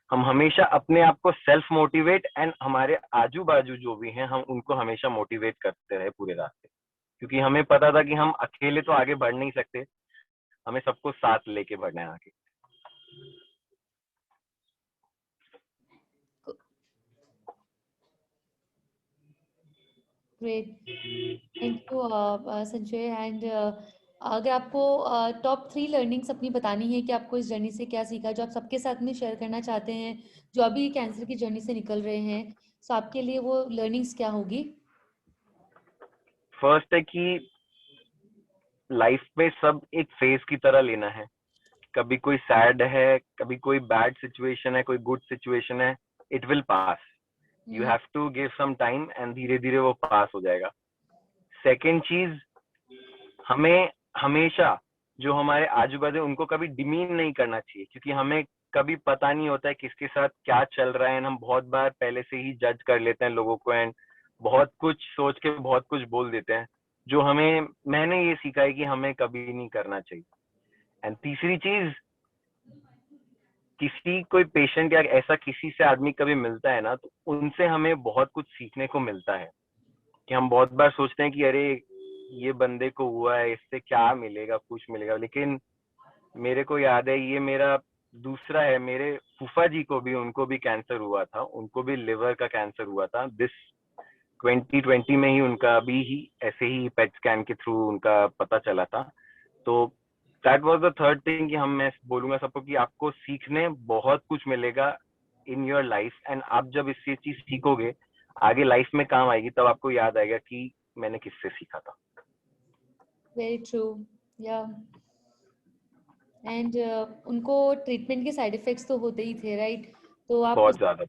हम हमेशा अपने आप को सेल्फ मोटिवेट एंड हमारे आजू बाजू जो भी हैं हम उनको हमेशा मोटिवेट करते रहे पूरे रास्ते, क्योंकि हमें पता था कि हम अकेले तो आगे बढ़ नहीं सकते, हमें सबको साथ लेके बढ़ना है आगे। Great, thank you Sanjay. And अगर आपको टॉप 3 लर्निंग्स अपनी बतानी है कि आपको इस जर्नी से क्या सीखा, जो आप सबके साथ में शेयर करना चाहते हैं, जो अभी कैंसर की जर्नी से निकल रहे हैं, तो आपके लिए वो लर्निंग्स क्या होगी? फर्स्ट है कि लाइफ में सब एक फेज की तरह लेना है। कभी कोई सैड है, कभी कोई बैड सिचुएशन है, कोई गुड सिचुएशन है, it will pass. You have to give some time and धीरे धीरे वो पास हो जाएगा। सेकेंड चीज, हमें हमेशा जो हमारे आजू बाजू उनको कभी डिमीन नहीं करना चाहिए, क्योंकि हमें कभी पता नहीं होता है किसके साथ क्या चल रहा है। एंड हम बहुत बार पहले से ही जज कर लेते हैं लोगों को एंड बहुत कुछ सोच के बहुत कुछ बोल देते हैं, जो हमें, मैंने ये सीखा है कि हमें कभी नहीं करना चाहिए। एंड तीसरी चीज, किसी कोई पेशेंट या ऐसा किसी से आदमी कभी मिलता है ना, तो उनसे हमें बहुत कुछ सीखने को मिलता है। कि हम बहुत बार सोचते हैं कि अरे ये बंदे को हुआ है, इससे क्या मिलेगा, कुछ मिलेगा, लेकिन मेरे को याद है, ये मेरा दूसरा है, मेरे फूफा जी को भी, उनको भी कैंसर हुआ था, उनको भी लिवर का कैंसर हुआ था। दिस 2020 में ही उनका अभी ही ऐसे ही पेट स्कैन के थ्रू उनका पता चला था। तो that was the third thing कि हम, मैं बोलूंगा सबको कि आपको सीखने बहुत कुछ मिलेगा इन योर लाइफ। एंड आप जब इससे चीज सीखोगे आगे लाइफ में काम आएगी, तब आपको याद आएगा कि मैंने किससे सीखा था। वेरी ट्रू, या। एंड उनको ट्रीटमेंट के साइड इफेक्ट्स तो होते ही थे, राइट? तो आप बहुत ज्यादा।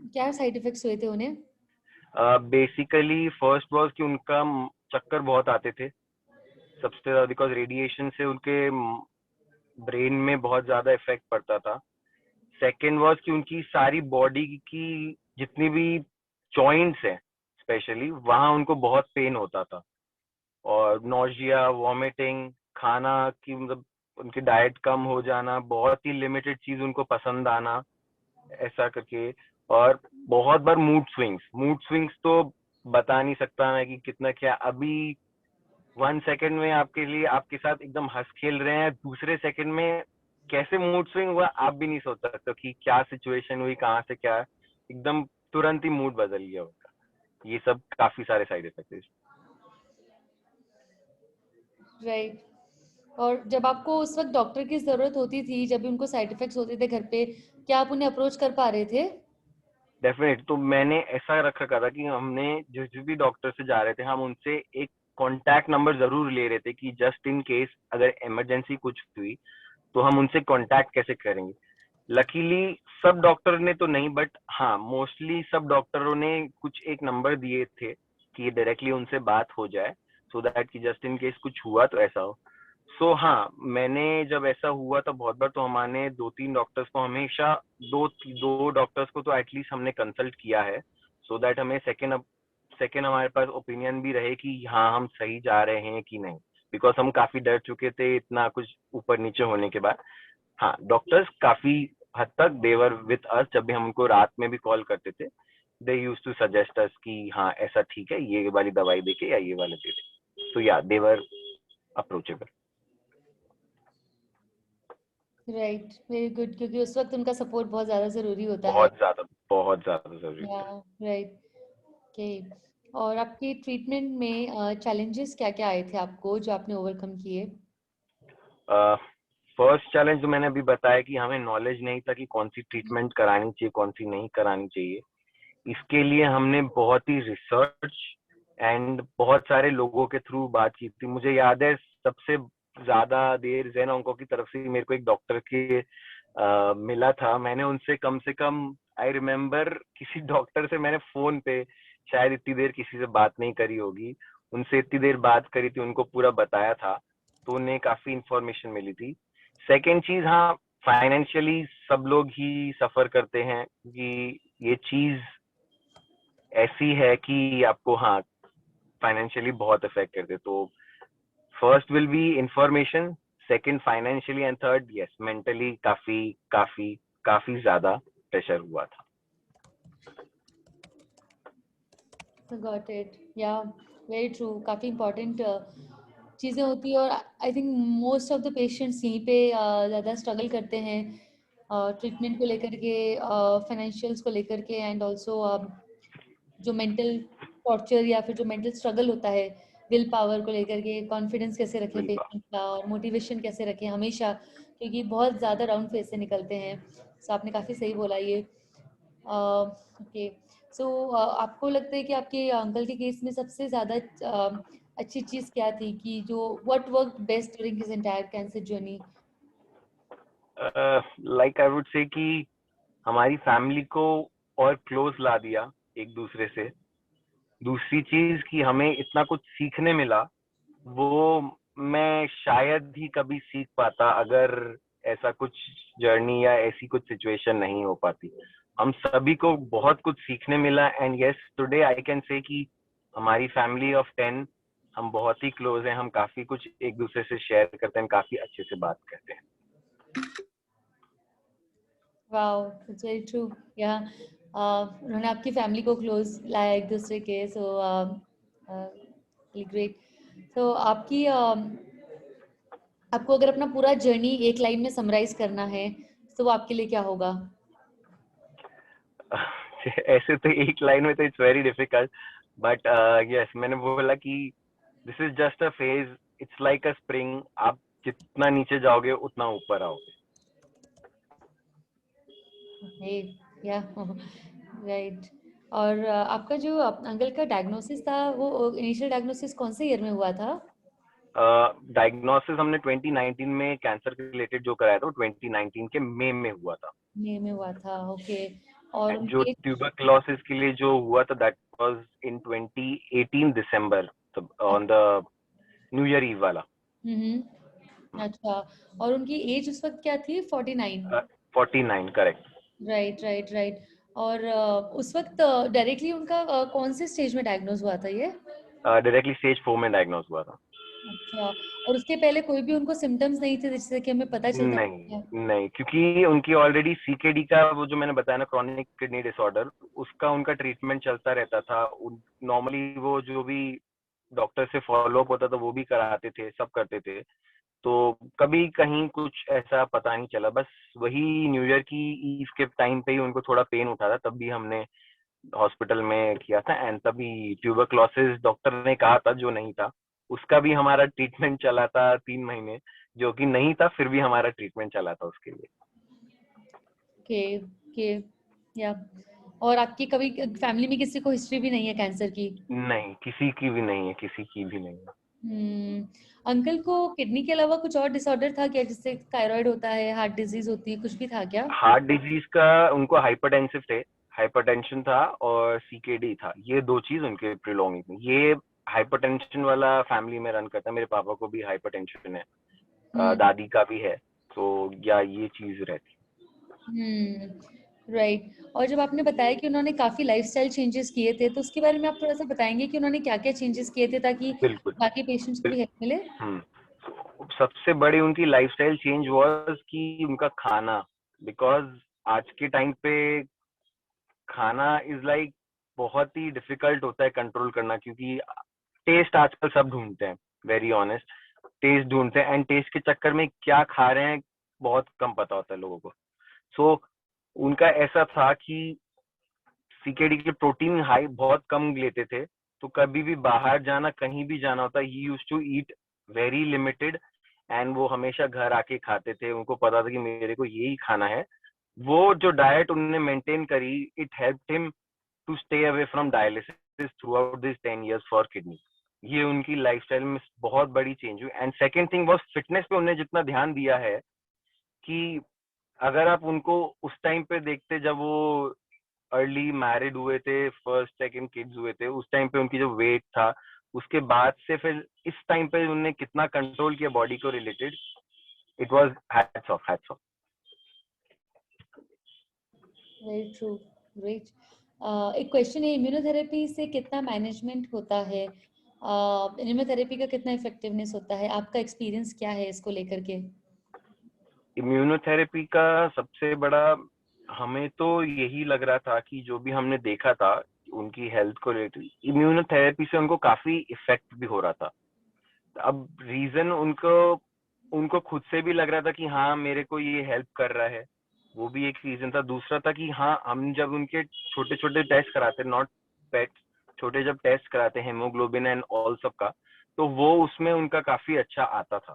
क्या साइड इफेक्ट्स हुए थे उन्हें? बेसिकली फर्स्ट वाज कि उनका चक्कर बहुत आते थे सबसे ज्यादा, बिकॉज रेडिएशन से उनके ब्रेन में बहुत ज्यादा इफेक्ट पड़ता था। सेकेंड वाज कि उनकी सारी बॉडी की जितनी भी जॉइंट्स हैं स्पेशली, वहां उनको बहुत पेन होता था, और नोजिया, वॉमिटिंग, खाना की मतलब उनकी डाइट कम हो जाना, बहुत ही लिमिटेड चीज उनको पसंद आना, ऐसा करके। और बहुत बार मूड स्विंग्स तो बता नहीं सकता मैं कि कितना क्या। अभी 1 सेकंड में आपके लिए, आपके साथ एकदम हंस खेल रहे हैं, दूसरे सेकंड में कैसे मूड स्विंग हुआ आप भी नहीं सोच सकते कि क्या सिचुएशन हुई, कहाँ से क्या, एकदम तुरंत ही मूड बदल गया उनका। ये सब काफी सारे साइड इफेक्ट है। राइट। और जब आपको उस वक्त डॉक्टर की जरूरत होती थी, जब भी उनको साइड इफेक्ट्स होते थे घर पे, क्या आप उन्हें अप्रोच कर पा रहे थे? डेफिनेट। तो मैंने ऐसा रख रखा था कि हमने जिस भी डॉक्टर से जा रहे थे, हम उनसे एक कॉन्टैक्ट नंबर जरूर ले रहे थे कि जस्ट इन केस अगर इमरजेंसी कुछ हुई तो हम उनसे कांटेक्ट कैसे करेंगे। लकीली सब डॉक्टर ने तो नहीं, बट हाँ मोस्टली सब डॉक्टरों ने कुछ एक नंबर दिए थे कि डायरेक्टली उनसे बात हो जाए, सो दैट कि जस्ट इन केस कुछ हुआ तो ऐसा हो। सो हाँ, मैंने जब ऐसा हुआ तो बहुत बार तो हमारे 2-3 डॉक्टर्स को हमेशा, दो दो डॉक्टर्स को तो एटलीस्ट हमने कंसल्ट किया है, सो दैट हमें सेकेंड हमारे पास ओपिनियन भी रहे कि हाँ हम सही जा रहे हैं कि नहीं, बिकॉज हम काफी डर चुके थे इतना कुछ ऊपर नीचे होने के बाद। हाँ, डॉक्टर्स काफी हद तक देवर विथ अस, जब भी हम उनको रात में भी कॉल करते थे, दे यूज टू सजेस्ट अस कि हाँ ऐसा ठीक है, ये वाली दवाई देके या ये वाले दे दे। तो या देवर अप्रोचेबल। राइट, वेरी गुड, क्योंकि उस वक्त उनका सपोर्ट बहुत ज्यादा जरूरी होता है। बहुत ज्यादा जरूरी या, होता राइट। ओके। और आपकी ट्रीटमेंट में चैलेंजेस क्या क्या आए थे आपको, जो आपने ओवरकम किए? है। फर्स्ट चैलेंज जो मैंने अभी बताया कि हमें नॉलेज नहीं था कि कौन सी ट्रीटमेंट करानी चाहिए, कौन सी नहीं करानी चाहिए। इसके लिए हमने बहुत ही रिसर्च एंड बहुत सारे लोगों के थ्रू बात की थी। मुझे याद है सबसे ज्यादा देर जैन ऑन्को की तरफ से मेरे को एक डॉक्टर के मिला था। मैंने उनसे कम से कम, आई रिमेम्बर, किसी डॉक्टर से मैंने फोन पे शायद इतनी देर किसी से बात नहीं करी होगी। उनसे इतनी देर बात करी थी, उनको पूरा बताया था, तो उन्हें काफी इंफॉर्मेशन मिली थी। सेकेंड चीज, हाँ, फाइनेंशियली सब लोग ही सफर करते हैं कि ये चीज ऐसी है कि आपको, हाँ, फाइनेंशियली बहुत इफेक्ट करते। तो first will be information, second financially, and third yes mentally काफी काफी काफी ज्यादा प्रेशर हुआ था। गॉट इट, या वेरी ट्रू, काफ़ी इम्पोर्टेंट चीज़ें होती है। और I think most of the patients यहीं पे ज़्यादा स्ट्रगल करते हैं ट्रीटमेंट को लेकर के, फाइनेंशियल्स को लेकर के, एंड ऑल्सो जो मेंटल टॉर्चर या फिर जो मेंटल स्ट्रगल होता है विल पावर को लेकर के, कॉन्फिडेंस कैसे रखें बिल्कुल। पेशेंट का और मोटिवेशन कैसे रखें हमेशा, क्योंकि बहुत ज़्यादा राउंड फेज से निकलते हैं। सो आपने काफ़ी सही बोला ये। ओके, सो आपको लगता है कि आपके अंकल के केस में सबसे ज़्यादा अच्छी चीज़ क्या थी, कि जो what worked best during his entire cancer journey? Like I would say कि हमारी फैमिली को और क्लोज ला दिया एक दूसरे से। दूसरी चीज कि हमें इतना कुछ सीखने मिला, वो मैं शायद ही कभी सीख पाता अगर ऐसा कुछ जर्नी या ऐसी कुछ सिचुएशन नहीं हो पाती। हम सभी को बहुत कुछ सीखने मिला, and yes today I can say कि हमारी फैमिली ऑफ 10 हम बहुत ही क्लोज हैं। हम काफी कुछ एक दूसरे से शेयर करते हैं, काफी अच्छे से बात करते हैं। Wow, it's very true. या उन्होंने आपकी फैमिली को क्लोज लाया एक दूसरे के। So great. तो आपकी आपको अगर अपना पूरा जर्नी एक लाइन में समराइज करना है तो वो आपके लिए क्या होगा? ऐसे तो एक लाइन में तो it's very difficult, but yes, मैंने बोला कि this is just a phase, it's like a spring. आप जितना नीचे जाओगे उतना ऊपर आओगे। या राइट। और आपका जो अंकल का डायग्नोसिस था, वो इनिशियल डायग्नोसिस कौन से ईयर में हुआ था? डायग्नोसिस हमने 2019 में कैंसर के रिलेटेड जो कराया था, वो 2019 के मई में हुआ था। मई में हुआ था, ओके। और एंड जो उनके ट्यूबरक्लोसिस के लिए जो हुआ था, that was in 2018 December, on the new year eve वाला। अच्छा, और उनकी एज उस वक्त क्या थी? 49? 49, करेक्ट। Right right right. और उस वक्त डायरेक्टली उनका कौन से स्टेज में डायग्नोज हुआ था ये? डायरेक्टली स्टेज 4 में डायग्नोस हुआ था। अच्छा, और उसके पहले कोई भी उनको सिम्टम्स नहीं थे जिससे कि हमें पता चलता था? नहीं नहीं, क्योंकि उनकी ऑलरेडी सीकेडी का वो जो मैंने बताया ना, क्रॉनिक किडनी डिसऑर्डर, उसका उनका ट्रीटमेंट चलता रहता था। नॉर्मली वो जो भी डॉक्टर से फॉलो अप होता था वो भी कराते थे, सब करते थे। तो कभी कहीं कुछ ऐसा पता नहीं चला। बस वही न्यू ईयर की ईव के टाइम पे ही उनको थोड़ा पेन उठा था, तब भी हमने हॉस्पिटल में किया था। एंड तभी ट्यूबरक्लोसिस डॉक्टर ने कहा था जो नहीं था, उसका भी हमारा ट्रीटमेंट चला था 3 महीने। जो कि नहीं था, फिर भी हमारा ट्रीटमेंट चला था उसके लिए। ओके ओके, या। और आपकी कभी फैमिली में किसी को हिस्ट्री भी नहीं है कैंसर की? नहीं, किसी की भी नहीं है, किसी की भी नहीं है। अंकल को किडनी के अलावा कुछ और डिसऑर्डर था क्या, जिससे थायराइड होता है, हार्ट डिजीज होती है, कुछ भी था क्या? हार्ट डिजीज का उनको हाइपरटेंसिव थे, हाइपरटेंशन था और सीकेडी था। ये दो चीज उनके प्रिलॉन्गिंग थी। ये हाइपरटेंशन वाला फैमिली में रन करता है। मेरे पापा को भी हाइपरटेंशन है, दादी का भी है। तो या ये चीज रहती। राइट। और जब आपने बताया कि उन्होंने काफी लाइफस्टाइल चेंजेस किए थे, तो उसके बारे में आप थोड़ा सा बताएंगे कि उन्होंने क्या क्या चेंजेस किए थे, ताकि बिल्कुल। बाकी पेशेंट्स को भी हेल्प मिले? सबसे बड़ी उनकी लाइफस्टाइल चेंज वाज कि उनका खाना, बिकॉज आज के टाइम पे खाना इज लाइक बहुत ही डिफिकल्ट होता है कंट्रोल करना, क्योंकि टेस्ट आजकल सब ढूंढते हैं, वेरी ऑनेस्ट, टेस्ट ढूंढते हैं। एंड टेस्ट के चक्कर में क्या खा रहे हैं बहुत कम पता होता है लोगों को। सो उनका ऐसा था कि सीकेडी के प्रोटीन हाई बहुत कम लेते थे। तो कभी भी बाहर जाना, कहीं भी जाना होता, he use to eat very limited. And वो हमेशा घर आके खाते थे। उनको पता था कि मेरे को यही खाना है। वो जो डाइट उन्होंने मेंटेन करी, it helped him to stay away from dialysis throughout these 10 years for kidney. ये उनकी लाइफस्टाइल में बहुत बड़ी चेंज हुई. And second thing was fitness पे उन्होंने जितना ध्यान दिया है कि अगर आप उनको उस टाइम पे देखते जब वो अर्ली मैरिड हुए थे, फर्स्ट सेकंड किड्स हुए थे, उस टाइम पे उनकी जो वेट था, उसके बाद से फिर इस टाइम पे उन्होंने कितना कंट्रोल किया बॉडी को related, it was hats off. Very true. Great. एक क्वेश्चन है, इम्यूनोथेरेपी से कितना मैनेजमेंट होता है, इम्यूनोथेरेपी का कितना इफेक्टिवनेस होता है, आपका एक्सपीरियंस क्या है इसको लेकर के? इम्यूनोथेरेपी का सबसे बड़ा हमें तो यही लग रहा था कि जो भी हमने देखा था उनकी हेल्थ को रिलेटेड, इम्यूनोथेरेपी से उनको काफी इफेक्ट भी हो रहा था. अब रीजन उनको खुद से भी लग रहा था कि हाँ मेरे को ये हेल्प कर रहा है, वो भी एक रीजन था. दूसरा था कि हाँ हम जब उनके छोटे छोटे टेस्ट कराते, नॉट पेट, छोटे जब टेस्ट कराते हेमोग्लोबिन एंड ऑल सब का, तो वो उसमें उनका काफी अच्छा आता था.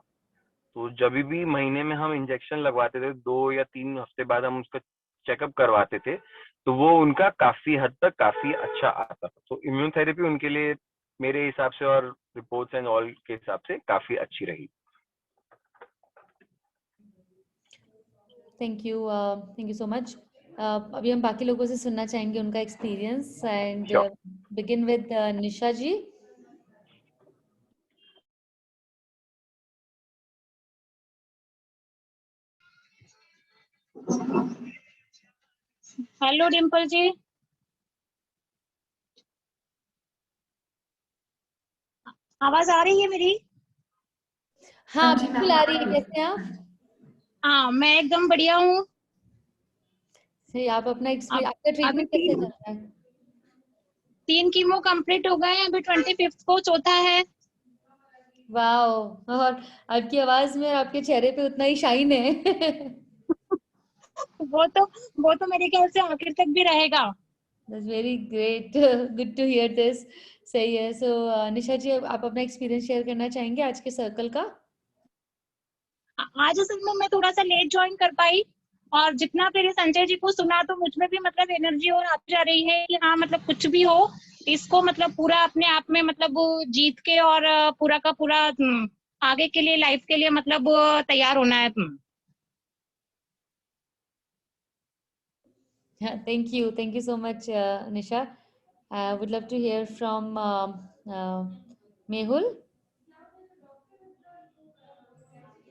तो जब भी महीने में हम इंजेक्शन लगवाते थे, 2 या 3 हफ्ते बाद हम उसका चेकअप करवाते थे, तो वो उनका काफी हद तक काफी अच्छा आता था. तो इम्यूनोथेरेपी उनके लिए मेरे हिसाब से और रिपोर्ट्स एंड ऑल के हिसाब से काफी अच्छी रही. Thank you so much. अभी हम बाकी लोगों से सुनना चाहेंगे उनका experience, and Sure. Begin with Nisha ji. Hello Dimple ji, आवाज आ रही है मेरी? हाँ हाँ जी बिल्कुल मैम, आ आ रही है. रही है. कैसे हैं आप? हाँ, मैं एकदम बढ़िया हूँ. सही. आप अपना अब आपका अभी ट्रीटमेंट कैसे चल तीन रहा है? 3 कीमो कंप्लीट हो गए हैं, अभी 25th को चौथा है. वाओ. और आपकी आवाज में और आपके चेहरे पे उतना ही शाइन है. वो तो वो तो मेरे ख्याल से आखिर तक भी रहेगा. That's very great. Good to hear this. सही है. So निशा जी, आप अपना एक्सपीरियंस शेयर करना चाहेंगे आज के सर्कल का? आज असल में मैं थोड़ा सा लेट ज्वाइन कर पाई, और जितना फिर संजय जी को सुना तो मुझ में भी मतलब एनर्जी और आती जा रही है कि हाँ मतलब कुछ भी हो, इसको मतलब पूरा अपने आप में मतलब वो जीत के और पूरा का पूरा आगे के लिए, लाइफ के लिए मतलब तैयार होना है. Thank you so much, Nisha. I would love to hear from Mehul.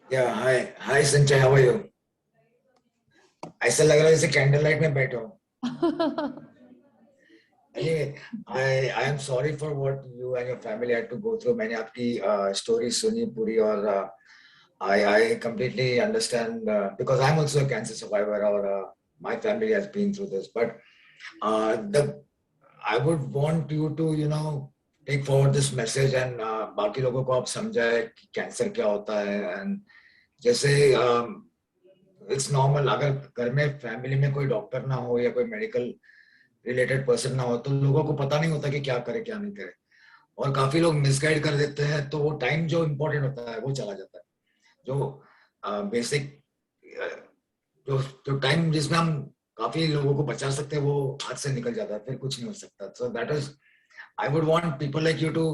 Yeah, hi Sanjay, how are you? ऐसा लग रहा है जैसे कैंडल लाइट में बैठा हूँ. Anyway, I am sorry for what you and your family had to go through. मैंने आपकी story सुनी पूरी, और I completely understand because I'm also a cancer survivor, or my family has been through this. But I would want you to take forward this message, and बाकी लोगों को आप समझाए कि कैंसर क्या होता है. and जैसे इट्स नॉर्मल, अगर घर में फैमिली में कोई डॉक्टर ना हो या कोई मेडिकल रिलेटेड पर्सन ना हो, तो लोगों को पता नहीं होता कि क्या करे क्या नहीं करे, और काफी लोग मिसगाइड कर देते हैं. तो वो टाइम जो इम्पोर्टेंट होता है वो चला जाता है. जो बेसिक जो जो टाइम जिसमें हम काफी लोगों को बचा सकते हैं, वो हाथ से निकल जाता है, फिर कुछ नहीं हो सकता. So that is, I would want people like you to,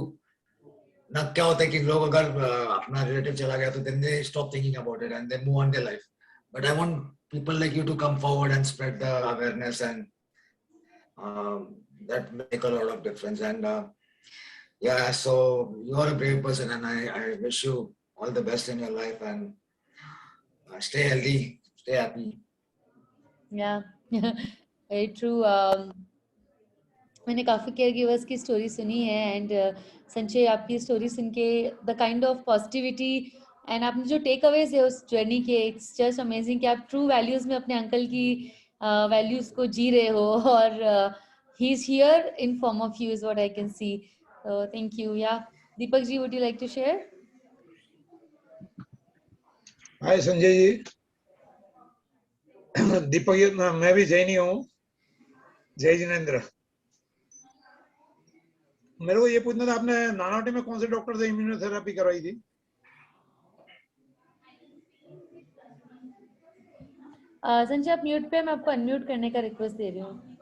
ना क्या होता है कि लोग अगर अपना रिलेटिव चला गया तो then they stop thinking about it and they move on their life. But I want people like you to come forward and spread the awareness, and that make a lot of difference. And yeah, so you are a brave person, and I wish you all the best in your life, and stay healthy, stay happy. Yeah, very true. मैंने काफ़ी care givers की story सुनी है, and Sanjay आपकी story सुन के the kind of positivity and आपने जो take Awez है उस जर्नी के, इट्स जस्ट अमेजिंग कि आप ट्रू वैल्यूज में अपने अंकल की वैल्यूज को जी रहे हो, और he is here in form of you is what I can see. Thank you. Yeah Deepak ji, would you like to share? Hi Sanjay ji. Deepak ji, मैं भी जैनी हूँ. जय जिनेन्द्र. मेरे को ये पूछना था, आपने नानावटी में कौन से डॉक्टर से इम्यूनोथेरेपी करवाई थी? संजय आप म्यूट पे, मैं आपको अनम्यूट करने का रिक्वेस्ट दे रही हूँ.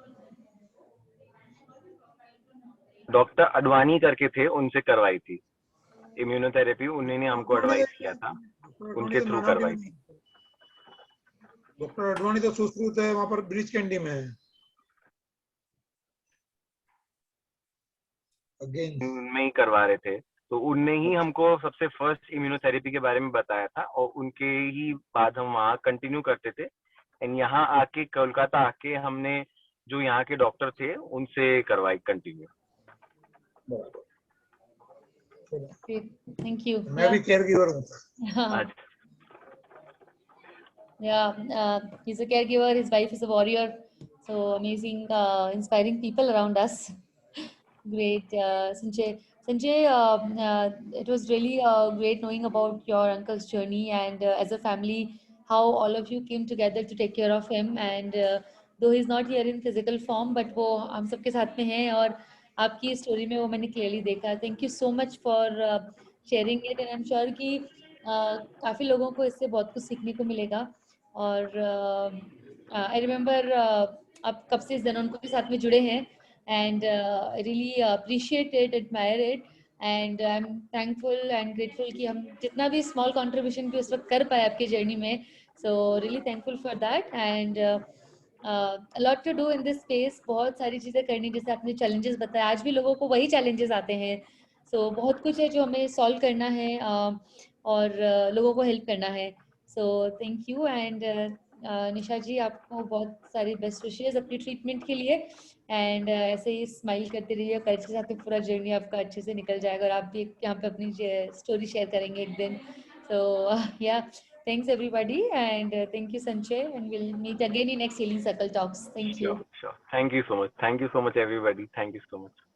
डॉक्टर अडवाणी करके थे, उनसे करवाई थी इम्यूनोथेरेपी, उन्होंने हमको एडवाइस किया था, उनके थ्रू करवाई थी। डॉक्टर अडवाणी तो सुश्रुत है, वहां पर ब्रिज कैंडी में है। अगेन उनमें ही करवा रहे थे, तो उनने ही हमको सबसे फर्स्ट इम्यूनोथेरेपी के बारे में बताया था, और उनके ही बाद हम वहाँ कंटिन्यू करते थे। एंड यहाँ आके कोलकाता आके हमने जो यहाँ के डॉक्टर थे उनसे करवाई कंटिन्यू। Great. Thank you. मैं भी केयर गिवर हूँ। अच्छा, Yeah, he's a caregiver. His wife is a warrior. So amazing, inspiring people around us. Great, Sanjay. Sanjay, it was really great knowing about your uncle's journey and as a family, how all of you came together to take care of him. And though he's not here in physical form, but वो हम सबके साथ में हैं और आपकी story में वो मैंने clearly देखा. Thank you so much for sharing it, and I'm sure कि काफ़ी लोगों को इससे बहुत कुछ सीखने को मिलेगा. और आई रिमेम्बर आप कब से इस जनोनको के साथ में जुड़े हैं, and I really appreciate it, admire it, and I am thankful and grateful कि हम जितना भी स्मॉल कंट्रीब्यूशन भी उस वक्त कर पाए आपके जर्नी में. So really thankful for that, and lot to do in this space. बहुत सारी चीज़ें करनी, जैसे आपने चैलेंजेस बताया, आज भी लोगों को वही चैलेंजेस आते हैं. सो बहुत कुछ है जो हमें सॉल्व करना है और लोगों को हेल्प करना है. So thank you. एंड निशा जी, आपको बहुत सारी बेस्ट विशेस अपनी ट्रीटमेंट के लिए, एंड ऐसे ही स्माइल करते रहिए. कल के साथ पूरा जर्नी आपका अच्छे से निकल जाएगा और आप भी यहाँ पे अपनी स्टोरी शेयर करेंगे एक दिन. सो या, thanks everybody, and thank you Sanjay, and we'll meet again in next Healing Circle Talks. Thank you. sure. Thank you so much. Thank you so much, everybody. Thank you so much.